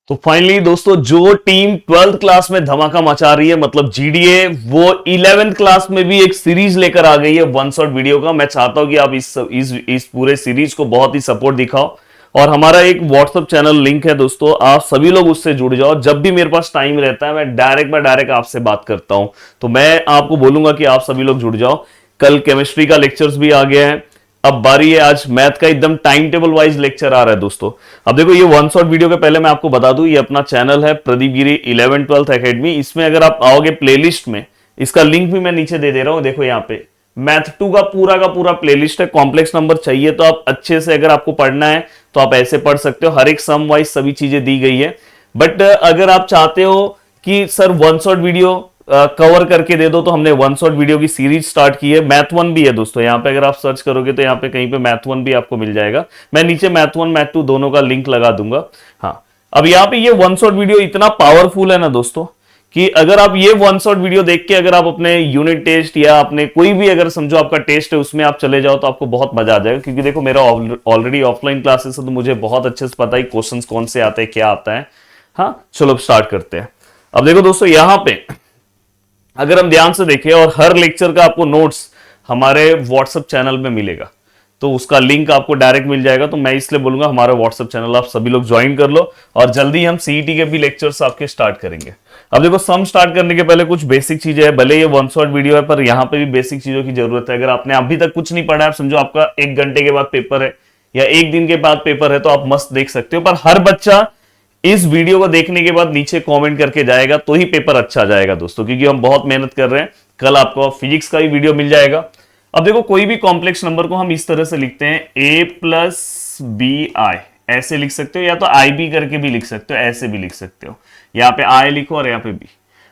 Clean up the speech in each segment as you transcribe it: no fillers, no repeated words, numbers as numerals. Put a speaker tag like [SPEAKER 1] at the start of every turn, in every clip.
[SPEAKER 1] तो फाइनली दोस्तों, जो टीम 12th क्लास में धमाका मचा रही है, मतलब जीडीए, वो 11th क्लास में भी एक सीरीज लेकर आ गई है वन शॉट वीडियो का। मैं चाहता हूं कि आप इस पूरे सीरीज को बहुत ही सपोर्ट दिखाओ। और हमारा एक व्हाट्सएप चैनल लिंक है दोस्तों, आप सभी लोग उससे जुड़ जाओ। जब भी मेरे पास टाइम रहता है, मैं डायरेक्ट आपसे बात करता हूं। तो मैं आपको बोलूंगा कि आप सभी लोग जुड़ जाओ। कल केमिस्ट्री का लेक्चर्स भी आ गया है, अब बारी है आज मैथ का। एकदम टाइम टेबल वाइज लेक्चर आ रहा है दोस्तों। अब देखो, ये वन शॉट वीडियो के पहले मैं आपको बता दूं, ये अपना चैनल है प्रदीप गिरी 11th-12th एकेडमी। इसमें अगर आप आओगे प्लेलिस्ट में, इसका लिंक भी मैं नीचे दे दे रहा हूं। देखो यहाँ पे मैथ 2 का पूरा प्लेलिस्ट है। कॉम्प्लेक्स नंबर चाहिए तो आप अच्छे से, अगर आपको पढ़ना है तो आप ऐसे पढ़ सकते हो। हर एक सम वाइज सभी चीजें दी गई है। बट अगर आप चाहते हो कि sir one shot video cover करके दे दो, तो हमने वन शॉट वीडियो की सीरीज स्टार्ट की है। मैथ 1 भी है दोस्तों, यहाँ पे अगर आप सर्च करोगे तो यहाँ पे कहीं पे मैथ 1 भी आपको मिल जाएगा। मैं नीचे मैथ 1 मैथ 2 दोनों का लिंक लगा दूंगा। हाँ, अब यहाँ पे ये वन शॉट वीडियो इतना पावरफुल है ना दोस्तों, कि अगर आप ये वन शॉट वीडियो देख के अगर आप अपने यूनिट टेस्ट या अपने कोई भी, अगर समझो आपका टेस्ट है, उसमें आप चले जाओ तो आपको बहुत मजा आ जाएगा। क्योंकि देखो, मेरा ऑलरेडी ऑफलाइन क्लासेस है, तो मुझे बहुत अच्छे से पता है क्वेश्चन कौन से आते हैं, क्या आता है। हाँ चलो, स्टार्ट करते हैं। अब देखो दोस्तों, यहां पे अगर हम ध्यान से देखें, और हर लेक्चर का आपको नोट्स हमारे व्हाट्सएप चैनल में मिलेगा, तो उसका लिंक आपको डायरेक्ट मिल जाएगा। तो मैं इसलिए बोलूंगा हमारा व्हाट्सएप चैनल आप सभी लोग ज्वाइन कर लो, और जल्दी हम सीईटी के भी लेक्चर्स आपके स्टार्ट करेंगे। अब देखो, सम स्टार्ट करने के पहले कुछ बेसिक चीजें हैं। भले ये वन शॉट वीडियो है, पर यहाँ पे भी बेसिक चीजों की जरूरत है। अगर आपने अभी तक कुछ नहीं पढ़ा है, समझो आपका 1 घंटे के बाद पेपर है या 1 दिन के बाद पेपर है, तो आप मस्त देख सकते हो। पर हर बच्चा इस वीडियो को देखने के बाद नीचे कमेंट करके जाएगा, तो ही पेपर अच्छा जाएगा दोस्तों। क्योंकि हम बहुत मेहनत कर रहे हैं। कल आपको फिजिक्स का भी वीडियो मिल जाएगा। अब देखो, कोई भी कॉम्प्लेक्स नंबर को हम इस तरह से लिखते हैं, a+bi, ऐसे लिख सकते हो, या तो ib करके भी लिख सकते हो, ऐसे भी लिख सकते हो। यहाँ पे i लिखो और यहाँ पे b।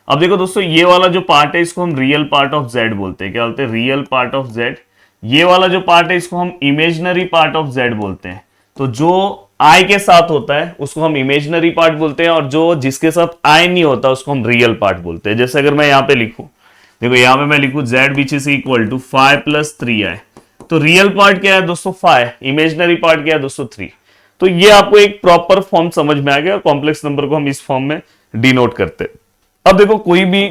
[SPEAKER 1] अब देखो दोस्तों, ये वाला जो पार्ट है, इसको हम रियल पार्ट ऑफ z बोलते हैं। क्या बोलते हैं? Real part of z। ये वाला जो पार्ट है, इसको हम इमेजनरी पार्ट ऑफ z बोलते हैं। तो जो आई के साथ होता है उसको हम इमेजनरी पार्ट बोलते हैं, और जो जिसके साथ आई नहीं होता उसको हम रियल पार्ट बोलते हैं। जैसे अगर मैं यहाँ पे लिखूं, देखो यहाँ पे मैं लिखूं z which is equal to 5+3i, तो रियल पार्ट क्या है दोस्तों? 5। इमेजनरी पार्ट क्या है दोस्तों? 3। तो ये आपको एक प्रॉपर फॉर्म समझ में आ गया, और कॉम्प्लेक्स नंबर को हम इस फॉर्म में डिनोट करते हैं। अब देखो, कोई भी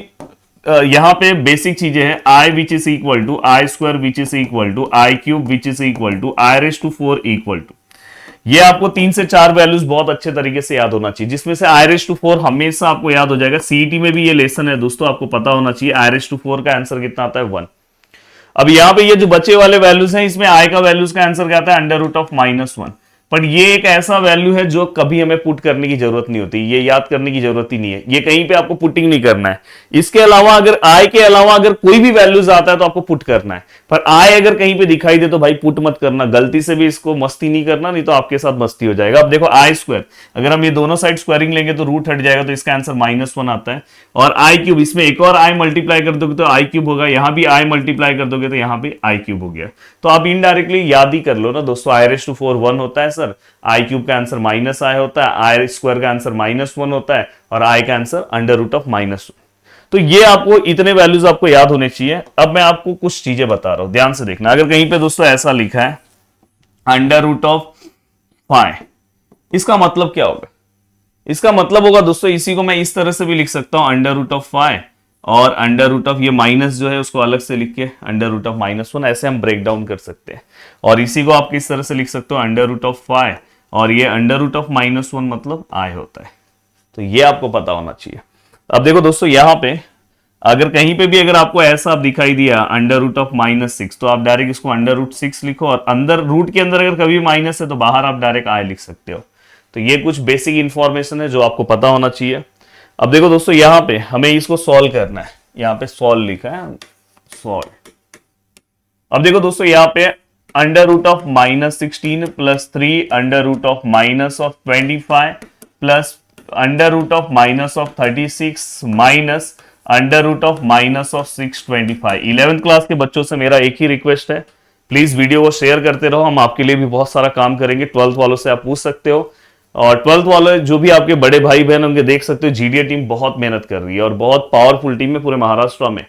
[SPEAKER 1] यहाँ पे बेसिक चीजें हैं। I which is equal to i² which is equal to i³ which is equal to i⁴ equal to, ये आपको 3 से 4 वैल्यूज बहुत अच्छे तरीके से याद होना चाहिए, जिसमें से i⁴ हमेशा आपको याद हो जाएगा। सीईटी में भी ये लेसन है दोस्तों, आपको पता होना चाहिए i⁴ का आंसर कितना आता है? 1। अब यहाँ पे ये जो बचे वाले वैल्यूज हैं, इसमें i का वैल्यूज का आंसर क्या आता है? √-1। पर ये एक ऐसा वैल्यू है जो कभी हमें पुट करने की जरूरत नहीं होती, ये याद करने की जरूरत ही नहीं है। ये कहीं पे आपको पुटिंग नहीं करना है। इसके अलावा अगर i के अलावा अगर कोई भी वैल्यूज आता है तो आपको पुट करना है। पर i अगर कहीं पे दिखाई दे तो भाई पुट मत करना, गलती से भी इसको मस्ती नहीं करना, नहीं तो आपके साथ मस्ती हो जाएगा। अब देखो, i², अगर हम ये दोनों साइड स्क्वायरिंग लेंगे तो रूट हट जाएगा, तो इसका आंसर -1 आता है। और i³, इसमें एक और i मल्टीप्लाई कर दोगे तो i³ होगा, यहां भी i मल्टीप्लाई कर दोगे तो यहां भी i³ हो गया। तो आप इनडायरेक्टली याद ही कर लो ना दोस्तों, i⁴ 1 होता है सर, i³ का आंसर -i होता है, i² का आंसर -1 होता है, और i का आंसर √-1। तो ये आपको इतने वैल्यूज आपको याद होने चाहिए। अब मैं आपको कुछ चीजें बता रहा हूं, ध्यान से देखना। अगर कहीं पे दोस्तों ऐसा लिखा है √5, इसका मतलब क्या होगा? इसका मतलब होगा दोस्तों, इसी को मैं इस तरह से भी लिख सकता हूं, √5 और ये माइनस जो है उसको अलग से लिख के √-1, ऐसे हम ब्रेक डाउन कर सकते हैं। और इसी को आप किस तरह से लिख सकते हो? √5 और ये √-1 मतलब i होता है। तो ये आपको पता होना चाहिए। अब देखो दोस्तों, यहां पे अगर कहीं पे भी अगर आपको ऐसा दिखाई दिया √-6, तो आप डायरेक्ट इसको √6 लिखो, और अंदर रूट के अंदर अगर कभी माइनस है तो बाहर आप डायरेक्ट i लिख सकते हो। तो ये कुछ बेसिक इंफॉर्मेशन है जो आपको पता होना चाहिए। अब देखो दोस्तों, यहां पे हमें इसको सॉल्व करना है। यहां पे सॉल्व लिखा है, सॉल्व। अब देखो दोस्तों, यहां पे √-16 plus 3 √-25 plus √-36 minus √-625। 11th class के बच्चों से मेरा एक ही रिक्वेस्ट है, प्लीज वीडियो को शेयर करते रहो। हम आपके लिए भी बहुत सारा काम करेंगे। 12th वालों से आप पूछ सकते हो, और 12th वाले जो भी आपके बड़े भाई बहन होंगे, देख सकते हो जीडीए टीम बहुत मेहनत कर रही है, और बहुत पावरफुल टीम है। पूरे महाराष्ट्र में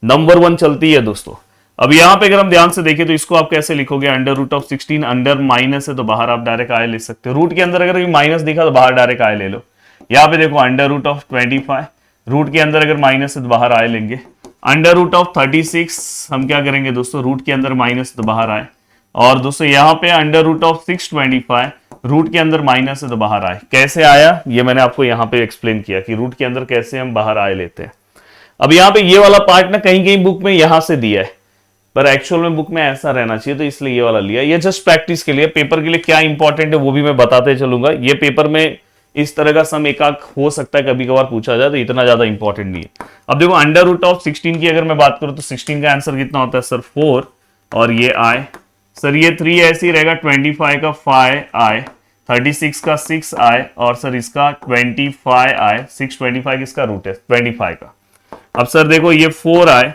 [SPEAKER 1] नंबर 1 चलती है दोस्तों। अब यहां पे अगर हम ध्यान से देखें तो इसको आप कैसे लिखोगे? √16, अंदर माइनस है तो बाहर आप डायरेक्ट i ले सकते हो। रूट के अंदर अगर माइनस दिखा तो बाहर डायरेक्ट i ले लो। यहाँ पे देखो अंडर रूट ऑफ 25, रूट के अंदर अगर माइनस है तो बाहर आए लेंगे। अंडर रूट ऑफ 36 हम क्या करेंगे दोस्तों, रूट के अंदर माइनस तो बाहर आए। और दोस्तों यहाँ पे अंडर रूट ऑफ 625, रूट के अंदर माइनस है तो बाहर आए। कैसे आया ये मैंने आपको यहाँ पे एक्सप्लेन किया कि रूट के अंदर कैसे हम बाहर आए लेते हैं। अब यहाँ पे ये वाला पार्ट ना कहीं कहीं बुक में यहां से दिया है, पर एक्चुअल में बुक में ऐसा रहना चाहिए, तो इसलिए ये वाला लिया। ये जस्ट प्रैक्टिस के लिए, पेपर के लिए क्या इंपॉर्टेंट है वो भी मैं बताते चलूंगा। ये पेपर में इस तरह का सम एकाक हो सकता है कभी कभार पूछा जाए, तो इतना ज्यादा इंपॉर्टेंट नहीं है। अब देखो अंडर रूट ऑफ 16 की अगर मैं बात करूं तो 16 का आंसर कितना होता है सर 4, और ये आए सर ये 3 ऐसे ही रहेगा, 25 का 5 आए, 36 का 6 आए, और सर इसका 25 आए। 625 किसका रूट है 25 का। अब सर देखो ये 4 आए,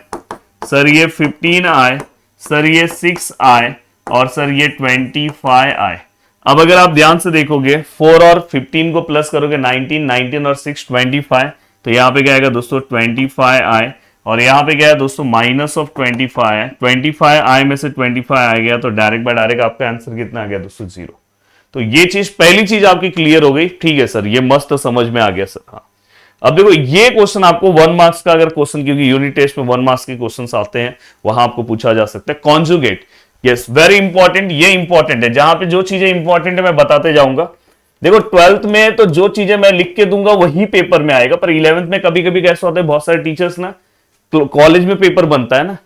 [SPEAKER 1] सर ये 15 आए, सर ये 6 आए, और सर ये 25 आए। अब अगर आप ध्यान से देखोगे 4 और 15 को प्लस करोगे 19 और 6 25, तो यहाँ पे क्या आएगा दोस्तों 25 आए, और यहाँ पे क्या है दोस्तों माइनस ऑफ 25 है। 25 आए में से 25 आ गया, तो डायरेक्ट बाय डायरेक्ट आपका आंसर कितना आ गया दोस्तों 0। तो ये चीज पहली चीज आपकी क्लियर हो गई। ठीक है सर, ये मस्त समझ में आ गया सर। हाँ, अब देखो ये क्वेश्चन आपको 1 मार्क्स का अगर क्वेश्चन, क्योंकि यूनिट टेस्ट में 1 मार्क्स के क्वेश्चंस आते हैं, वहां आपको पूछा जा सकता है कॉन्जुगेट। यस, वेरी इंपॉर्टेंट, ये इंपॉर्टेंट है। जहां पे जो चीजें इंपॉर्टेंट है मैं बताते जाऊंगा। देखो 12th में तो जो चीजें मैं लिख के दूंगा वही पेपर में आएगा, पर 11th में कभी कभी कैसा होता है, बहुत सारे टीचर्स ना कॉलेज में पेपर बनता है ना,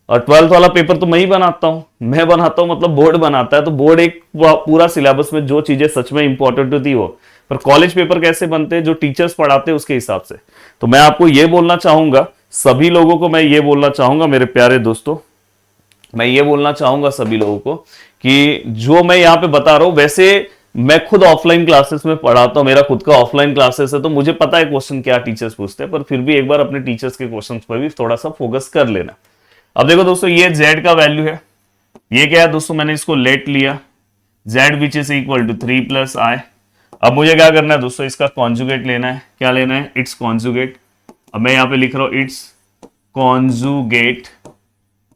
[SPEAKER 1] और 12th वाला पेपर तो मैं ही बनाता हूं, मैं बनाता हूं मतलब बोर्ड बनाता है, तो बोर्ड एक पूरा सिलेबस में जो चीजें सच में इंपॉर्टेंट होती है वो, पर कॉलेज पेपर कैसे बनते हैं जो टीचर्स पढ़ाते हैं उसके हिसाब से। तो मैं आपको ये बोलना चाहूंगा, सभी लोगों को मैं ये बोलना चाहूंगा, मेरे प्यारे दोस्तों, मैं ये बोलना चाहूंगा सभी लोगों को कि जो मैं यहाँ पे बता रहा हूं, वैसे मैं खुद ऑफलाइन क्लासेस में पढ़ाता हूं, मेरा खुद का ऑफलाइन क्लासेस है, तो मुझे पता है क्वेश्चन क्या टीचर्स पूछते हैं, पर फिर भी एक बार अपने टीचर्स के क्वेश्चन पर भी थोड़ा सा फोकस कर लेना। अब देखो दोस्तों ये z का वैल्यू है, ये क्या है दोस्तों, मैंने इसको लेट लिया z which is equal to 3 plus i। अब मुझे क्या करना है दोस्तों, इसका कॉन्जुगेट लेना है। क्या लेना है, इट्स कॉन्जुगेट। अब मैं यहाँ पे लिख रहा हूं इट्स कॉन्जुगेट।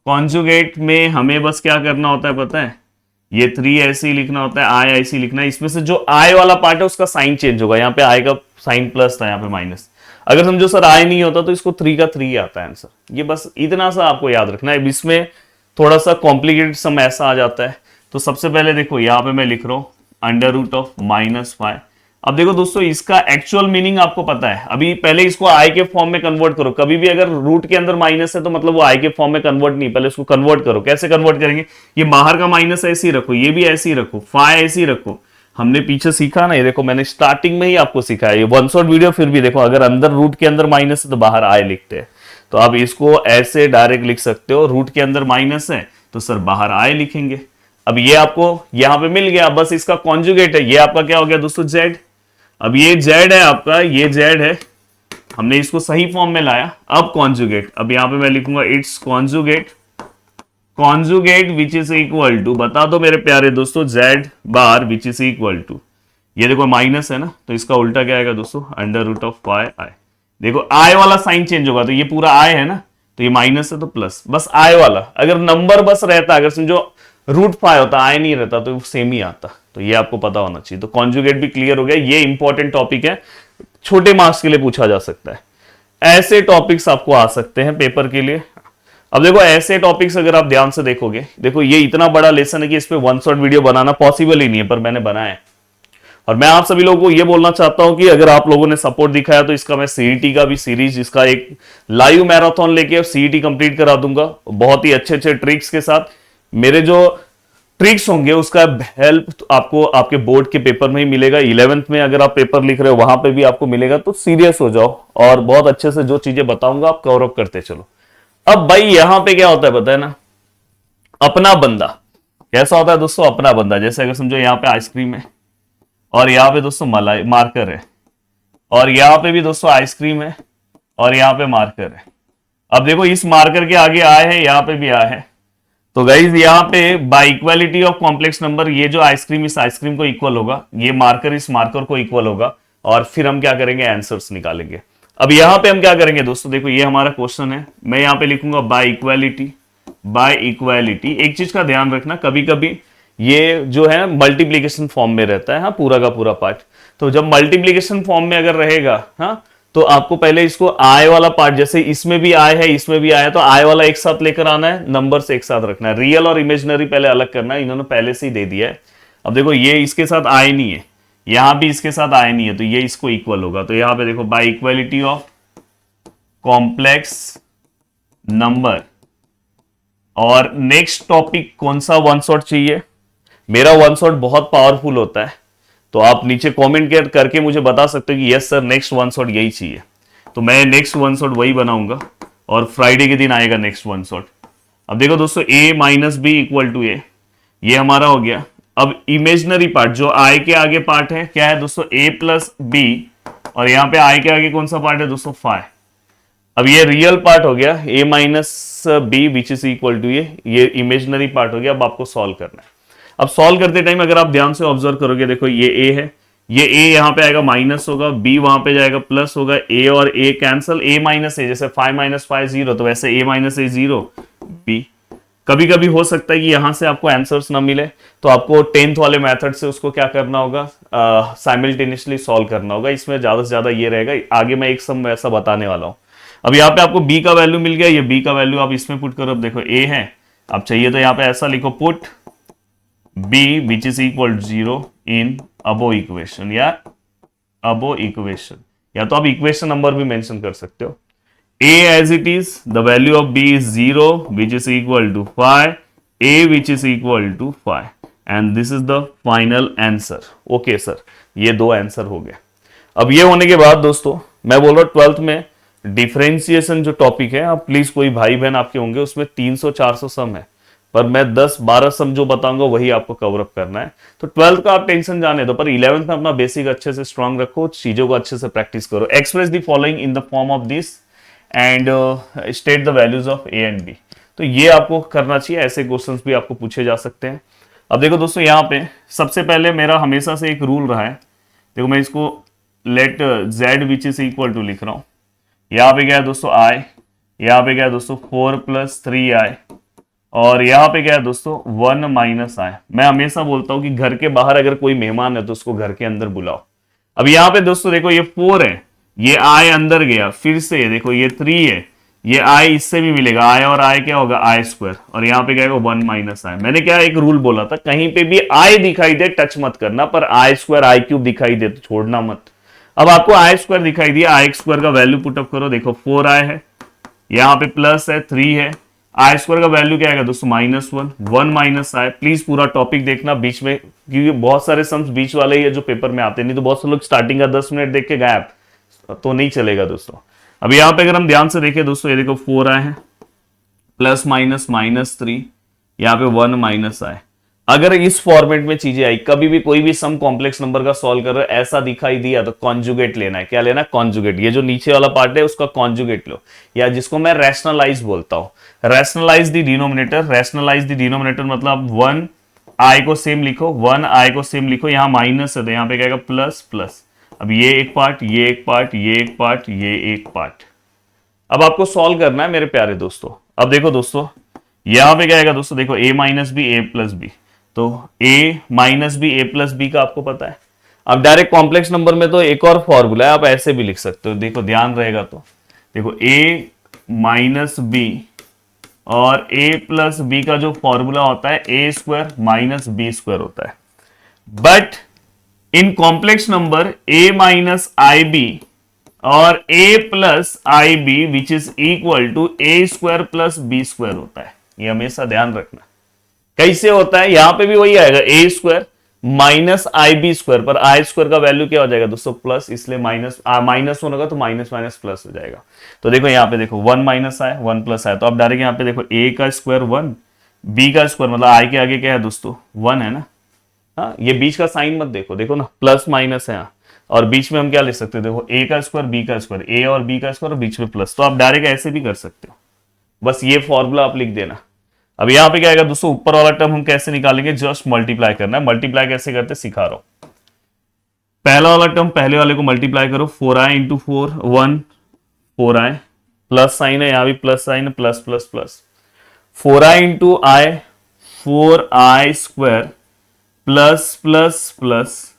[SPEAKER 1] कॉन्जुगेट में हमें बस क्या करना होता है पता है, ये 3 ऐसे ही लिखना होता है, आई ऐसे ही लिखना है। इसमें से जो आई वाला पार्ट है उसका साइन चेंज होगा, यहाँ पे आई का साइन प्लस था, यहाँ पे माइनस। अगर समझो सर आई नहीं होता तो इसको 3 का 3 आता है आंसर। ये बस इतना सा आपको याद रखना है। इसमें थोड़ा सा कॉम्प्लिकेटेड सम ऐसा आ जाता है। तो सबसे पहले देखो यहाँ पे मैं लिख रहा हूँ अंडर रूट ऑफ -5। अब देखो दोस्तों इसका एक्चुअल मीनिंग आपको पता है। अभी पहले इसको आई के फॉर्म में कन्वर्ट करो। कभी भी अगर रूट के अंदर माइनस है तो मतलब वो आई के फॉर्म में कन्वर्ट नहीं, पहले इसको कन्वर्ट करो। कैसे कन्वर्ट करेंगे, ये बाहर का माइनस ऐसे ही रखो, ये भी ऐसे ही रखो, फाइ ऐसे ही रखो। हमने पीछे सीखा ना, ये देखो मैंने स्टार्टिंग में ही आपको सिखाया, ये वन शॉट वीडियो। फिर भी देखो अगर अंदर रूट के अंदर माइनस है तो बाहर आई लिखते हैं, तो आप इसको ऐसे डायरेक्ट लिख सकते हो। रूट के अंदर माइनस है तो सर बाहर आई लिखेंगे। अब ये आपको यहां पे मिल गया, बस इसका कॉन्जुगेट है। ये आपका क्या हो गया दोस्तों, जेड। अब ये जेड है आपका, ये जेड है, हमने इसको सही फॉर्म में लाया। अब कॉन्जुगेट, अब यहां पे मैं लिखूंगा it's conjugate, conjugate which is equal to, बता दो मेरे प्यारे दोस्तों, z bar which is equal to, ये देखो माइनस है ना, तो इसका उल्टा क्या आएगा दोस्तों, अंडर रूट ऑफ पाई आई। देखो आई वाला साइन चेंज होगा, तो ये पूरा आई है ना, तो ये माइनस है तो प्लस, बस आई वाला। अगर नंबर बस रहता, अगर समझो रूट पाई होता, आई नहीं रहता, तो सेम ही आता। तो ये आपको पता होना चाहिए। तो कॉन्जुगेट भी क्लियर हो गया। ये इंपॉर्टेंट टॉपिक है, छोटे मार्क्स के लिए पूछा जा सकता है। ऐसे टॉपिक्स आपको आ सकते हैं पेपर के लिए। अब देखो ऐसे टॉपिक्स अगर आप ध्यान से देखोगे, देखो ये इतना बड़ा लेसन है कि इस पे वन शॉट वीडियो बनाना पॉसिबल ही नहीं है, पर मैंने बनाया है। और मैं आप सभी लोगों को ये बोलना चाहता हूं कि अगर आप लोगों ने सपोर्ट दिखाया तो इसका मैं सीईटी का भी सीरीज, इसका एक लाइव मैराथन लेके सीईटी कंप्लीट करा दूंगा, बहुत ही अच्छे अच्छे ट्रिक्स के साथ। मेरे जो ट्रिक्स होंगे उसका हेल्प आपको आपके बोर्ड के पेपर में ही मिलेगा। 11th में अगर आप पेपर लिख रहे हो वहां पे भी आपको मिलेगा। तो सीरियस हो जाओ और बहुत अच्छे से जो चीजें बताऊंगा आप कवर अप करते चलो। अब भाई यहां पे क्या होता है पता है ना, अपना बंदा कैसा होता है दोस्तों, अपना बंदा। जैसे अगर समझो यहाँ पे आइसक्रीम है और यहाँ पे दोस्तों मलाई मार्कर है, और यहाँ पे भी दोस्तों आइसक्रीम है और यहाँ पे मार्कर है। अब देखो इस मार्कर के आगे आए हैं, यहाँ पे भी आए हैं। तो गाइज यहाँ पे by equality of complex number, ये जो आइसक्रीम इस आइसक्रीम को इक्वल होगा, ये मार्कर इस मार्कर को इक्वल होगा, और फिर हम क्या करेंगे, आंसर्स निकालेंगे। अब यहाँ पे हम क्या करेंगे दोस्तों, देखो ये हमारा क्वेश्चन है, मैं यहाँ पे लिखूंगा बाय इक्वालिटी। बाय इक्वालिटी, एक चीज का ध्यान रखना, कभी कभी ये जो है मल्टीप्लीकेशन फॉर्म में रहता है, हाँ पूरा का पूरा पार्ट। तो जब मल्टीप्लीकेशन फॉर्म में अगर रहेगा, हाँ, तो आपको पहले इसको आई वाला पार्ट, जैसे इसमें भी आई है इसमें भी आई है, तो आई वाला एक साथ लेकर आना है, नंबर से एक साथ रखना है, रियल और इमेजिनरी पहले अलग करना है, इन्होंने पहले से ही दे दिया है। अब देखो ये इसके साथ आई नहीं है, यहां भी इसके साथ आई नहीं है, तो ये इसको इक्वल होगा, तो यहां पे देखो bye equality of complex number. और नेक्स्ट टॉपिक कौन सा वन शॉट चाहिए? मेरा वन शॉट बहुत पावरफुल होता है, तो आप नीचे कमेंट करके मुझे बता सकते हो कि yes sir next one shot यही चाहिए, तो मैं नेक्स्ट वन शॉट वही बनाऊंगा और फ्राइडे के दिन आएगा नेक्स्ट वन शॉट। अब देखो दोस्तों a minus b equal to a, ये हमारा हो गया। अब इमेजनरी पार्ट जो i के आगे पार्ट है क्या है दोस्तों, a प्लस बी, और यहाँ पे i के आगे कौन सा पार्ट है दोस्तों, फाइव। अब ये रियल पार्ट हो गया a minus b which is equal to ये इमेजनरी पार्ट हो गया। अब आपको सॉल्व करना है। अब सॉल्व करते टाइम अगर आप ध्यान से ऑब्जर्व करोगे, देखो ये a है, ये a यहाँ पे आएगा माइनस होगा, b वहां पे जाएगा प्लस होगा, a और a cancel, a minus a, जैसे 5 माइनस 5 0, तो वैसे a माइनस a 0 b। कभी कभी हो सकता है कि यहां से आपको आंसर्स ना मिले, तो आपको 10th वाले मेथड से उसको क्या करना होगा, साइमल्टेनियसली सॉल्व करना होगा। इसमें ज्यादा से ज्यादा ये रहेगा, आगे मैं एक सम ऐसा बताने वाला हूं। अब यहाँ पे आपको b का वैल्यू मिल गया, ये b का वैल्यू आप इसमें पुट करो। अब देखो a है, अब चाहिए तो यहाँ पे ऐसा लिखो, put b which is equal 0 in above equation, या अबो इक्वेशन, या तो आप इक्वेशन नंबर भी मेंशन कर सकते हो। a as it is, the value of b is 0 which is equal to 5, a which is equal to 5, and this is the final answer. Okay sir, ये दो आंसर हो गए। अब ये होने के बाद दोस्तों मैं बोल रहा हूँ 12th में डिफरेंशिएशन जो टॉपिक है, आप प्लीज कोई भाई बहन आपके होंगे उसमें 300-400 सम है, पर मैं 10-12 सम जो बताऊंगा वही आपको कवर अप करना है। तो 12th का आप टेंशन जाने दो, पर 11th में अपना बेसिक अच्छे से स्ट्रांग रखो, चीजों को अच्छे से प्रैक्टिस करो। Express the following in the form of this and state the values of a and b. तो ये आपको करना चाहिए, ऐसे क्वेश्चंस भी आपको पूछे जा सकते हैं। अब देखो दोस्तों यहाँ पे सबसे पहले मेरा हमेशा से एक रूल रहा है, देखो मैं इसको let z which is equal to लिख रहा हूँ। यहाँ पे क्या है दोस्तों i, यहाँ पे क्या है दोस्तों 4 + 3i, और यहाँ पे क्या है दोस्तों 1 - i। मैं हमेशा बोलता हूँ कि घर के बाहर अगर कोई मेहमान है तो उसको घर के अंदर बुलाओ। अब यहाँ पे दोस्तों देखो ये 4 है, ये i अंदर गया, फिर से देखो ये 3 है, ये i इससे भी मिलेगा, i और i क्या होगा i², और यहाँ पे क्या होगा 1 - i। मैंने क्या एक रूल बोला था, कहीं पे भी i दिखाई दे टच मत करना, पर i² i³ दिखाई दे तो छोड़ना मत। अब आपको i² दिखाई दिया, i² का वैल्यू पुटअप करो, देखो 4i है, यहाँ पे प्लस है 3 है, i² का वैल्यू क्या आएगा दोस्तों -1, 1 - i। प्लीज पूरा टॉपिक देखना बीच में, क्योंकि बहुत सारे सम्स बीच वाले ही है जो पेपर में आते नहीं, तो बहुत से लोग स्टार्टिंग का 10 मिनट देख के गायब, तो नहीं चलेगा दोस्तों। अब यहाँ पे अगर हम ध्यान से देखें दोस्तों, ये देखो 4i है, प्लस माइनस -3, यहाँ पे 1 - i। अगर इस फॉर्मेट में चीजें आई, कभी भी कोई भी सम कॉम्प्लेक्स नंबर का सॉल्व कर रहे हो ऐसा दिखाई दिया तो कॉन्जुगेट लेना है। क्या लेना है? कॉन्जुगेट। ये जो नीचे वाला पार्ट है उसका कॉन्जुगेट लो, या जिसको मैं रैशनलाइज बोलता हूं। Rationalise the denominator, rationalise the denominator मतलब 1i को सेम लिखो, 1i को सेम लिखो, यहाँ माइनस है तो यहाँ पे क्या आएगा प्लस प्लस। अब ये एक पार्ट, ये एक पार्ट, ये एक पार्ट, ये एक पार्ट। अब आपको सॉल्व करना है मेरे प्यारे दोस्तों। अब देखो दोस्तों यहां पे क्या आएगा दोस्तों, देखो a - b a + b, तो a - b a + b का आपको पता है। अब डायरेक्ट कॉम्प्लेक्स नंबर में तो एक और फॉर्मूला है, आप ऐसे भी लिख सकते हो, देखो ध्यान रहेगा तो देखो a - b और a + b का जो फॉर्मूला होता है a² - b² होता है। But in complex number a - ib और a + ib which is equal to a² + b² होता है। ये हमेशा ध्यान रखना। कैसे होता है? यहां पे भी वही आएगा a² - ib², पर i² का वैल्यू क्या हो जाएगा दोस्तों प्लस, इसलिए माइनस होगा तो माइनस माइनस प्लस हो जाएगा। तो देखो यहाँ पे देखो 1 - i 1 + i, तो आप डायरेक्ट यहाँ पे देखो a का स्क्वायर 1, b का स्क्वायर मतलब i के आगे क्या है दोस्तों 1 है ना। हाँ, ये बीच का साइन मत देखो, देखो ना प्लस माइनस है यहाँ, और बीच में हम क्या ले सकते हैं देखो a का स्क्वायर b का स्क्वायर, a और b का स्क्वायर और बीच में प्लस, तो आप डायरेक्ट ऐसे भी कर सकते हो। बस ये फॉर्मूला आप लिख देना। अब यहाँ पे क्या आएगा दोस्तों, ऊपर वाला टर्म हम कैसे निकालेंगे, जस्ट मल्टीप्लाई करना है। मल्टीप्लाई कैसे करते सिखा रहा हूं। पहला वाला टर्म पहले वाले को मल्टीप्लाई करो, 4i × 4 1 4i, प्लस साइन है यहाँ भी प्लस साइन है, plus plus plus, 4i × i 4i² plus plus plus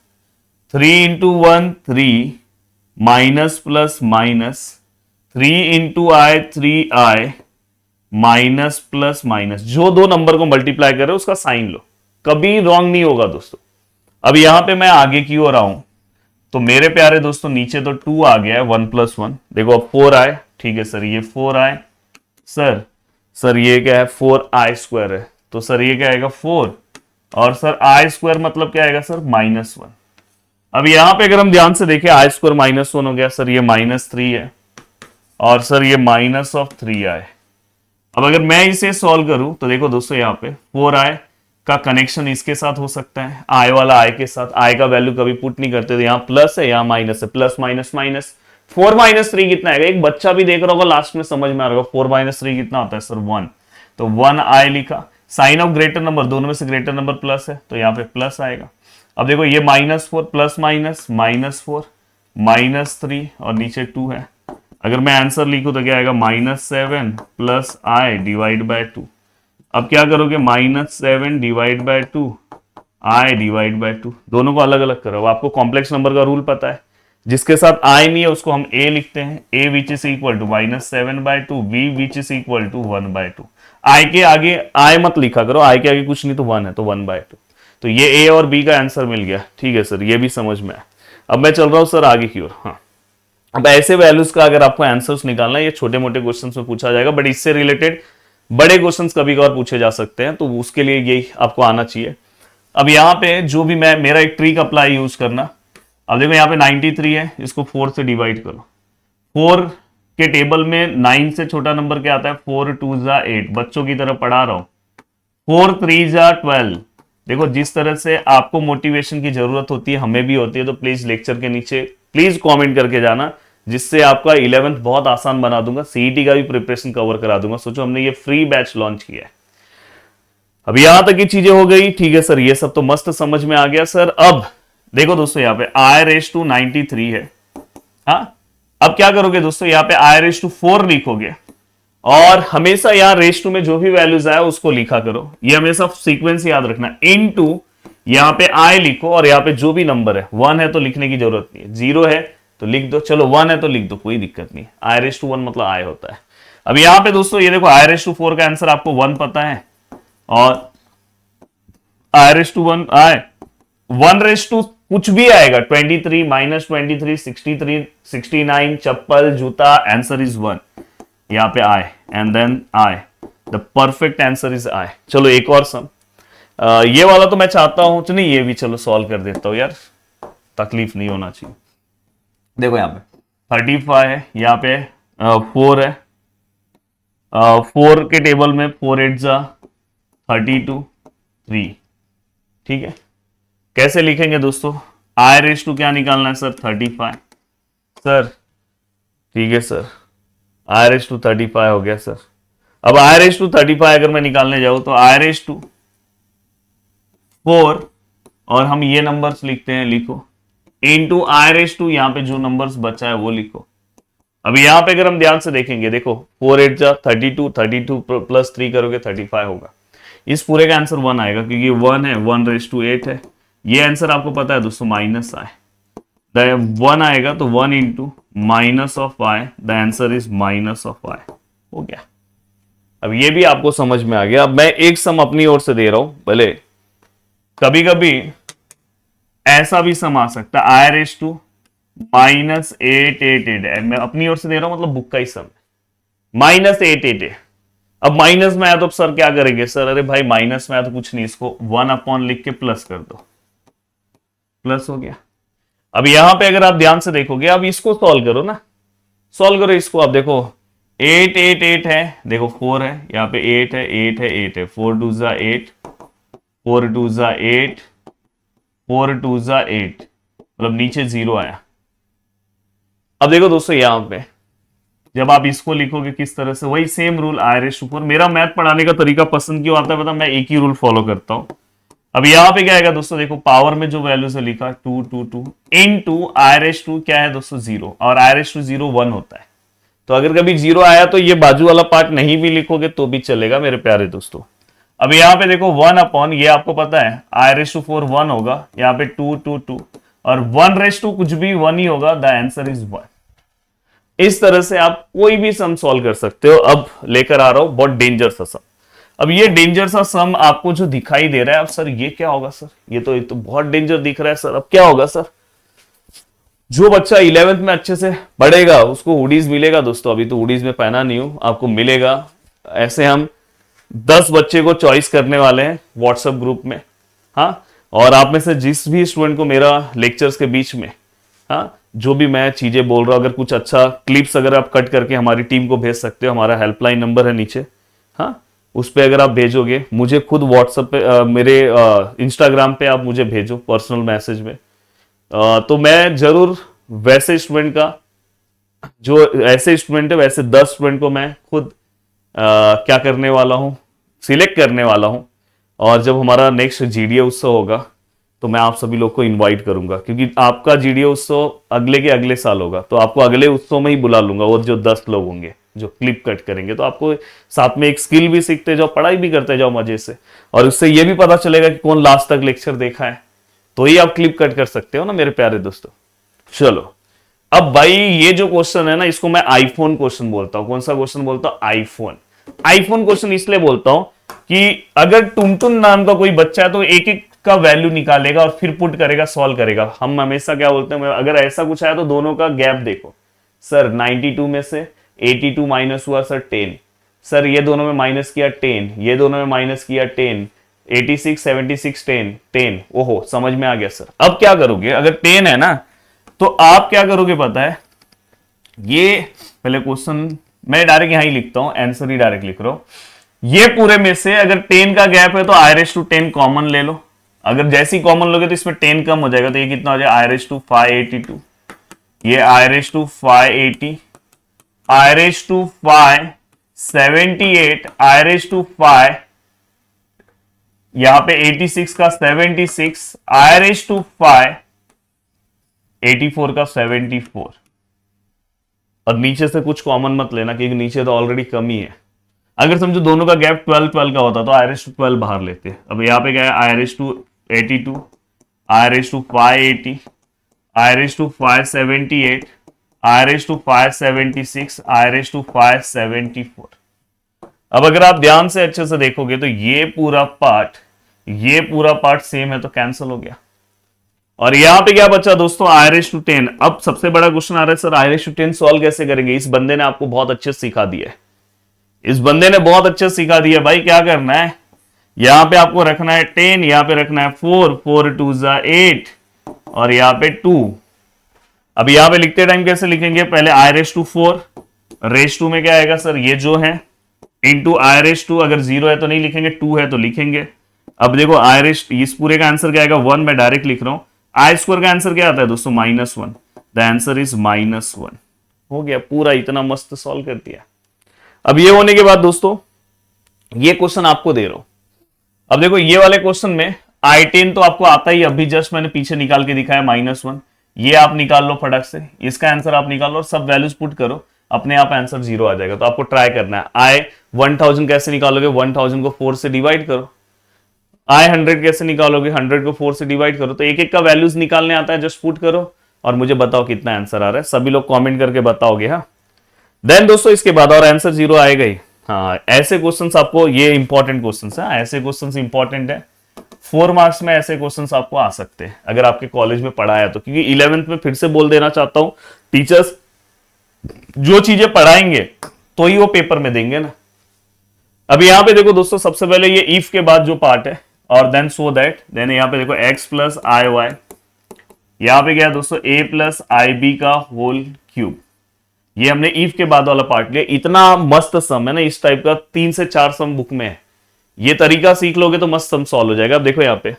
[SPEAKER 1] 3 into 1 3 minus plus minus 3 into I 3i minus plus minus, जो दो नंबर को मल्टीप्लाई कर रहे हो उसका साइन लो, कभी रॉन्ग नहीं होगा दोस्तों। अब यहां पे मैं आगे की ओर आऊं तो मेरे प्यारे दोस्तों नीचे तो 2 आ गया है, 1 प्लस 1, देखो अब 4 आए, ठीक है सर ये 4 आए, सर ये क्या है 4i स्क्वायर है, तो सर ये क्या आएगा 4, और सर i स्क्वायर मतलब क्या आएगा सर -1। अब यहां पे अगर हम ध्यान से देखें i स्क्वायर -1 हो गया, सर ये -3 है, और सर ये -3i। अब अगर मैं इसे सॉल्व करूं तो देखो दोस्तों यहाँ पे 4i का कनेक्शन इसके साथ हो सकता है, i वाला i के साथ, i का वैल्यू कभी पुट नहीं करते, तो यहाँ प्लस है यहाँ माइनस है, प्लस माइनस माइनस, 4 - 3 कितना आएगा, एक बच्चा भी देख रहा होगा लास्ट में समझ में आ रहा होगा, 4 - 3 कितना होता है सर 1, तो 1i लिखा, साइन ऑफ ग्रेटर नंबर, दोनों में से ग्रेटर नंबर प्लस है तो यहाँ पे प्लस आएगा। अब देखो ये -4 प्लस माइनस -4 -3 और नीचे 2 है, अगर मैं आंसर लिखूं तो क्या आएगा -7 प्लस i डिवाइड बाय 2। अब क्या करोगे -7 divide by 2 i divide by 2, दोनों को अलग अलग करो। आपको कॉम्प्लेक्स नंबर का रूल पता है, जिसके साथ i नहीं है उसको हम a लिखते हैं, a which is equal to -7/2, b which is equal to 1/2। i के आगे i मत लिखा करो, i के आगे कुछ नहीं तो 1 है तो 1/2, तो ये a और b का आंसर मिल गया, ठीक है सर ये भी समझ में आया। अब मैं चल रहा हूं सर आगे की ओर। हाँ, अब ऐसे वैल्यूज का अगर आपको आंसर्स निकालना है, ये छोटे मोटे क्वेश्चंस में पूछा जाएगा, बट इससे रिलेटेड बड़े क्वेश्चंस कभी कभार पूछे जा सकते हैं, तो उसके लिए यही आपको आना चाहिए। अब यहाँ पे जो भी मेरा एक ट्रिक अप्लाई यूज करना, अब देखो यहाँ पे 93 है, इसको 4 से डिवाइड करो, 4 के टेबल में 9 से छोटा नंबर क्या आता है, 4 2 8, बच्चों की तरह पढ़ा रहा हूं, 4 3 12। देखो जिस तरह से आपको मोटिवेशन की जरूरत होती है, हमें भी होती है, तो प्लीज लेक्चर के नीचे प्लीज कमेंट करके जाना, जिससे आपका 11th बहुत आसान बना दूंगा, सीईटी का भी प्रिपरेशन कवर करा दूंगा। सोचो हमने ये फ्री बैच लॉन्च किया है। अब यहां तक की चीजें हो गई, ठीक है सर ये सब तो मस्त समझ में आ गया सर। अब देखो दोस्तों यहाँ पे i⁻93 है, हाँ अब क्या करोगे दोस्तों, यहाँ पे i⁻4 लिखोगे, और हमेशा यहाँ रेस टू में जो भी वैल्यूज आया उसको लिखा करो, ये हमेशा सीक्वेंस याद रखना, इनटू यहाँ पे i लिखो, और यहाँ पे जो भी नंबर है, 1 है तो लिखने की जरूरत नहीं है, 0 है तो लिख दो, चलो 1 है तो लिख दो, कोई दिक्कत नहीं, i⁻1 मतलब i होता है। अब यहाँ पे दोस्तों ये देखो i⁻4 का आंसर आपको 1 पता है, और i⁻1 1 कुछ भी आएगा, 23 -23 63 69 चप्पल जूता, आंसर इज 1, यहाँ पे i and then i, the perfect answer is i। चलो एक और सम, ये वाला तो मैं चाहता हूं, तो नहीं ये भी चलो सॉल्व कर देता हूं यार, तकलीफ नहीं होना चाहिए। देखो यहाँ पे 35 है, यहाँ पे 4 है, 4 के टेबल में 4 8 32 3, ठीक है, कैसे लिखेंगे दोस्तों, i⁻2 क्या निकालना है सर 35, सर ठीक है सर i⁻2 35 हो गया सर। अब i⁻2 35 अगर मैं निकालने जाऊं तो i⁻2 4, और हम ये नंबर्स लिखते हैं, लिखो, इनटू i⁻2 यहाँ पे जो नंबर्स बचा है वो लिखो। अब यहाँ पे अगर हम ध्यान से देखेंगे, देखो 4 8 32 32 प्लस 3 करोगे 35 होगा, इस पूरे का आंसर 1 आएगा, क्योंकि 1 है, 1�8 है, ये आंसर आपको पता है दोस्तों माइनस i, द 1 आएगा तो 1 into minus of i, the answer is minus of i, हो गया। अब ये भी आपको समझ में आ गया। अब मैं एक सम अपनी ओर से दे रहा हूं, भले कभी कभी ऐसा भी सम आ सकता है, i⁻2 -888, मैं अपनी ओर से दे रहा हूं, मतलब बुक का ही सम है, -888। अब माइनस में आया तो सर क्या करेंगे, सर अरे भाई माइनस में आया तो कुछ नहीं, इसको 1 लिख के प्लस कर दो, प्लस हो गया। अब यहां पे अगर आप ध्यान से देखोगे, अब इसको सॉल्व करो ना, सॉल्व करो इसको, अब देखो 8 8 8 है, देखो 4 है, यहाँ पे 8 है 8 है 8 है, 4 2 8 4 2 8 4 2 8, मतलब नीचे 0 आया। अब देखो दोस्तों यहां पे जब आप इसको लिखोगे किस तरह से, वही सेम रूल i⁻4, मेरा मैथ पढ़ाने का तरीका पसंद क्यों आता है पता, मैं एक ही रूल फॉलो करता हूं। अब यहाँ पे क्या आएगा दोस्तों, देखो पावर में जो वैल्यू से लिखा 2 2 2 इनटू i⁻2 क्या है दोस्तों 0, और i⁻0 1 होता है, तो अगर कभी 0 आया तो ये बाजू वाला पार्ट नहीं भी लिखोगे तो भी चलेगा मेरे प्यारे दोस्तों। अब यहाँ पे देखो 1 अपॉन, ये आपको पता है i⁻4 1 होगा, यहाँ पे 2 2 2, और 1 कुछ भी 1 ही होगा, द आंसर इज 1। इस तरह से आप कोई भी सम सॉल्व कर सकते हो। अब लेकर आ रहा हूं बहुत डेंजर सा सम। अब ये डेंजर सा सम आपको जो दिखाई दे रहा है, अब सर ये क्या होगा सर, ये तो बहुत डेंजर दिख रहा है सर, अब क्या होगा सर। जो बच्चा 11th में अच्छे से पढ़ेगा उसको हुडीज मिलेगा दोस्तों। अभी तो हुडीज में पहना नहीं हूं, आपको मिलेगा। ऐसे हम 10 बच्चे को चॉइस करने वाले हैं व्हाट्सएप ग्रुप में। हाँ, और आप में से जिस भी स्टूडेंट को मेरा लेक्चर्स के बीच में, हाँ, जो भी मैं चीजें बोल रहा हूं, अगर कुछ अच्छा क्लिप्स अगर आप कट करके हमारी टीम को भेज सकते हो, हमारा हेल्पलाइन नंबर है नीचे, हाँ, उस पर अगर आप भेजोगे, मुझे खुद व्हाट्सएप पे मेरे इंस्टाग्राम पे आप मुझे भेजो पर्सनल मैसेज में, तो मैं जरूर वैसे स्टूडेंट का, जो ऐसे स्टूडेंट है वैसे 10 स्टूडेंट को मैं खुद क्या करने वाला हूं, सिलेक्ट करने वाला हूं। और जब हमारा नेक्स्ट जीडीए उत्सव होगा तो मैं आप सभी लोग को इनवाइट करूंगा, क्योंकि आपका जीडीए उत्सव अगले के अगले साल होगा, तो आपको अगले उत्सव में ही बुला लूंगा। और जो 10 लोग होंगे जो क्लिप कट करेंगे, तो आपको साथ में एक स्किल भी सीखते जाओ, पढ़ाई भी करते जाओ मजे से, और उससे ये भी पता चलेगा कि कौन लास्ट तक लेक्चर देखा है, तो ही आप क्लिप कट कर सकते हो ना मेरे प्यारे दोस्तों। चलो, अब भाई ये जो क्वेश्चन है ना, इसको मैं आईफोन क्वेश्चन बोलता हूं। कौन सा क्वेश्चन बोलता हूं? आईफोन। आईफोन क्वेश्चन इसलिए बोलता हूं कि अगर टुनटुन नाम का कोई बच्चा है तो एक एक का वैल्यू निकालेगा और फिर पुट करेगा, सॉल्व करेगा। हम हमेशा क्या बोलते हैं, अगर ऐसा कुछ आया तो दोनों का गैप देखो। सर 92 में से 82 माइनस हुआ सर 10, सर ये दोनों में माइनस किया 10, ये दोनों में माइनस किया 10, 86 76 10 10। ओहो, समझ में आ गया सर। अब क्या करोगे, अगर 10 है ना तो आप क्या करोगे पता है, ये पहले क्वेश्चन मैं डायरेक्ट यहां ही लिखता हूं, आंसर ही डायरेक्ट लिख रहा हूं। ये पूरे में से अगर 10 का गैप है तो i/10 कॉमन ले लो। अगर जैसी कॉमन लोगे तो इसमें 10 कम हो जाएगा, तो ये कितना हो जाएगा i/582, ये i/580, i/578, i/5 यहां पे 86 का 76, i/5 84 का 74। और नीचे से कुछ कॉमन मत लेना, क्योंकि नीचे तो ऑलरेडी कम ही है। अगर समझो दोनों का गैप 12 का होता तो i/12 बाहर लेते। अब यहाँ पे क्या है, i/82, i/580, i/578, i/576, i/574। अब अगर आप ध्यान से अच्छे से देखोगे तो ये पूरा पार्ट सेम है, तो कैंसिल हो गया। और यहां पे क्या बचा दोस्तों, i/10। अब सबसे बड़ा क्वेश्चन आ रहा है, सर i/10 सॉल्व कैसे करेंगे। इस बंदे ने आपको बहुत अच्छे से सिखा दिया है, इस बंदे ने बहुत अच्छे से सिखा दिया। भाई क्या करना है, यहां पे आपको रखना है 10, यहां पे रखना है 4, 4 2 8, और यहां पे 2। अब यहां पे लिखते टाइम कैसे लिखेंगे, पहले i/4, रेस 2 में क्या आएगा सर, ये जो है इंटू i/2, अगर 0 है तो नहीं लिखेंगे, 2 है तो लिखेंगे। अब देखो इस पूरे का आंसर क्या आएगा, 1। मैं डायरेक्ट लिख रहा हूं। i² का आंसर क्या आता है दोस्तों, -1। The answer is -1। हो गया पूरा, इतना मस्त सॉल्व कर दिया। अब ये होने के बाद दोस्तों, ये क्वेश्चन आपको दे रहा हूं। अब देखो ये वाले क्वेश्चन में i10 तो आपको आता ही, अभी जस्ट मैंने पीछे निकाल के दिखाया -1। ये आप निकाल लो फटक से, इसका आंसर आप निकाल लो और सब वैल्यूज पुट करो, अपने आप आंसर 0 आ जाएगा। तो आपको ट्राई करना है। i1000 कैसे निकालोगे, 1000 को 4 से डिवाइड करो। i100 कैसे निकालोगे, 100 को 4 से डिवाइड करो। तो एक एक का वैल्यूज निकालने आता है, जस्ट पुट करो और मुझे बताओ कितना आंसर आ रहा है। सभी लोग कमेंट करके बताओगे। हाँ, देन दोस्तों इसके बाद और आंसर 0 आएगा ही। हाँ, ऐसे क्वेश्चंस आपको, ये इंपॉर्टेंट क्वेश्चंस है, ऐसे क्वेश्चंस इंपॉर्टेंट है। 4 मार्क्स में ऐसे क्वेश्चंस आपको आ सकते हैं अगर आपके कॉलेज में पढ़ाया तो, क्योंकि 11th में फिर से बोल देना चाहता हूं, टीचर्स जो चीजें पढ़ाएंगे तो ही वो पेपर में देंगे ना। अब यहां पे देखो दोस्तों, सबसे पहले ये इफ के बाद जो पार्ट है, और देन सो दैट, देन यहां पे देखो x प्लस आई वाई, यहां पे क्या है दोस्तों, a प्लस आई बी का होल क्यूब। ये हमने इफ के बाद वाला पार्ट लिया। इतना मस्त सम है ना इस टाइप का, 3 से 4 सम बुक में है। ये तरीका सीख लोगे तो मस्त सम सॉल्व हो जाएगा। अब देखो यहाँ पे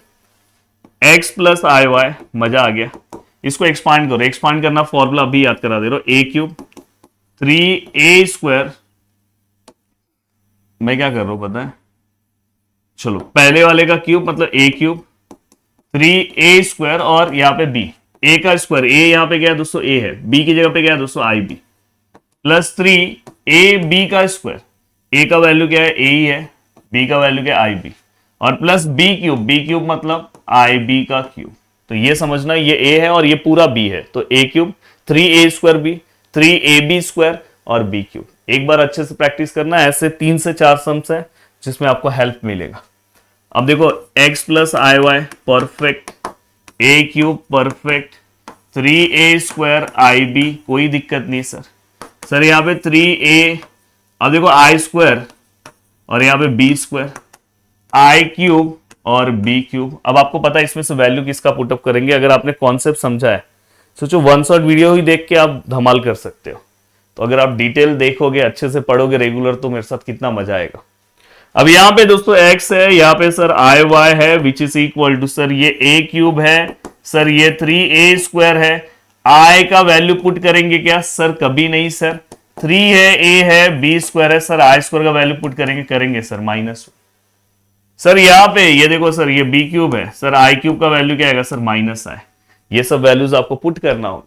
[SPEAKER 1] x प्लस आई वाई, मजा आ गया। इसको एक्सपांड करो, एक्सपांड करना फॉर्मूला अभी याद करा दे रहा हूं, a क्यूब 3a²। मैं क्या कर रहा हूं पता है, चलो पहले वाले का क्यूब मतलब a क्यूब 3a² और यहाँ पे b, a का स्क्वायर, a यहाँ पे क्या है दोस्तों, a है, b की जगह पे क्या है दोस्तों, ib प्लस 3ab का स्क्वायर। a का वैल्यू क्या है, a ही है, b का वैल्यू क्या है, ib, और प्लस b क्यूब मतलब ib का क्यूब। तो ये समझना ये ए है और ये पूरा बी है, तो ए क्यूब 3a² बी, 3ab² और बी क्यूब। एक बार अच्छे से प्रैक्टिस करना, ऐसे 3 से 4 सम्स है जिसमें आपको हेल्प मिलेगा। अब देखो x प्लस आई वाई परफेक्ट, ए क्यूब परफेक्ट, 3a² IB कोई दिक्कत नहीं सर यहाँ पे 3a, अब देखो i² और यहाँ पे b², i क्यूब और b क्यूब। अब आपको पता है इसमें से वैल्यू किसका पुटअप करेंगे। अगर आपने कॉन्सेप्ट समझा है, सोचो वन शॉट वीडियो ही देख के आप धमाल कर सकते हो, तो अगर आप डिटेल देखोगे, अच्छे से पढ़ोगे रेगुलर, तो मेरे साथ कितना मजा आएगा। अब यहाँ पे दोस्तों x है, यहाँ पे सर आई वाई है which is equal to sir ये a क्यूब है, सर ये 3a² है। i का वैल्यू पुट करेंगे क्या सर? कभी नहीं सर, 3 है, a है, b² है, सर i² का वैल्यू पुट करेंगे सर -1। सर यहाँ पे ये देखो सर ये b क्यूब है, सर i क्यूब का वैल्यू क्या आएगा सर -i। ये सब वैल्यूज आपको पुट करना होगा।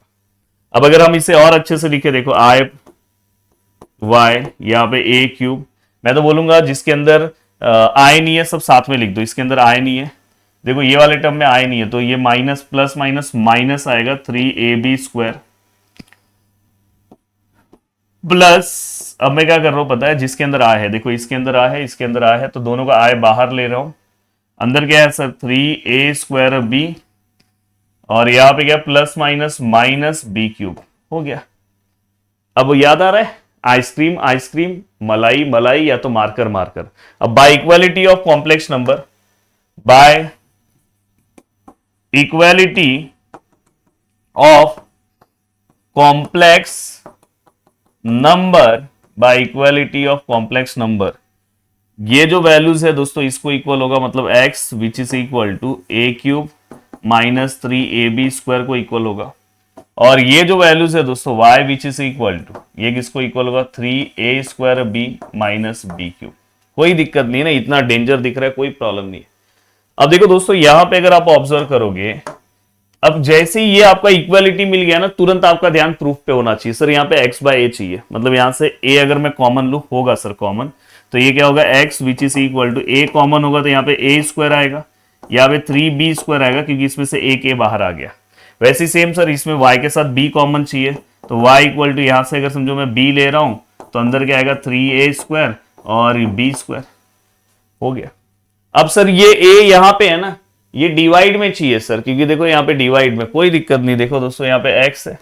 [SPEAKER 1] अब अगर हम इसे और अच्छे से लिखे, देखो i y यहाँ पे a क्यूब, मैं तो बोलूंगा जिसके अंदर i नहीं है सब साथ में लिख दो, इसके अंदर i नहीं है, देखो ये वाले टर्म में i नहीं है, तो ये माइनस प्लस माइनस माइनस आएगा 3ab² प्लस, अब मैं क्या कर रहा हूं पता है, जिसके अंदर i है, देखो इसके अंदर i है, इसके अंदर i है, तो दोनों का i बाहर ले रहा हूं, अंदर क्या है सर 3a² b और यहाँ पे क्या plus minus minus b cube हो गया। अब याद आ रहा है, आइसक्रीम आइसक्रीम, मलाई मलाई, या तो मार्कर मार्कर। अब bye equality of complex number, by equality of complex number, by equality of complex number, ये जो वैल्यूज है दोस्तों इसको इक्वल होगा, मतलब x which is equal to a cube minus 3ab² को इक्वल होगा। और ये जो वैल्यूज है दोस्तों y which is equal to, ये किसको इक्वल होगा 3a² b minus b cube. कोई दिक्कत नहीं है ना, इतना डेंजर दिख रहा है, कोई प्रॉब्लम नहीं है। अब देखो दोस्तों यहां पे अगर आप ऑब्जर्व करोगे, अब जैसे ही ये आपका इक्वालिटी मिल गया ना, तुरंत आपका ध्यान प्रूफ पे होना चाहिए। सर यहाँ पे x बाय a चाहिए, मतलब यहां से a अगर मैं कॉमन लू, होगा सर कॉमन, तो ये क्या होगा x which is equal to a common होगा, तो यहाँ पे a² आएगा, यहाँ पे 3b² आएगा क्योंकि इसमें से एक a बाहर आ गया। वैसे सेम सर इसमें y के साथ b कॉमन चाहिए, तो y इक्वल टू यहां से अगर समझो मैं b ले रहा हूं, तो अंदर क्या आएगा 3a² और b² हो गया। अब सर ये a यहां पे है ना, ये डिवाइड में चाहिए सर, क्योंकि देखो यहाँ पे डिवाइड में कोई दिक्कत नहीं, देखो दोस्तों यहाँ पे x है,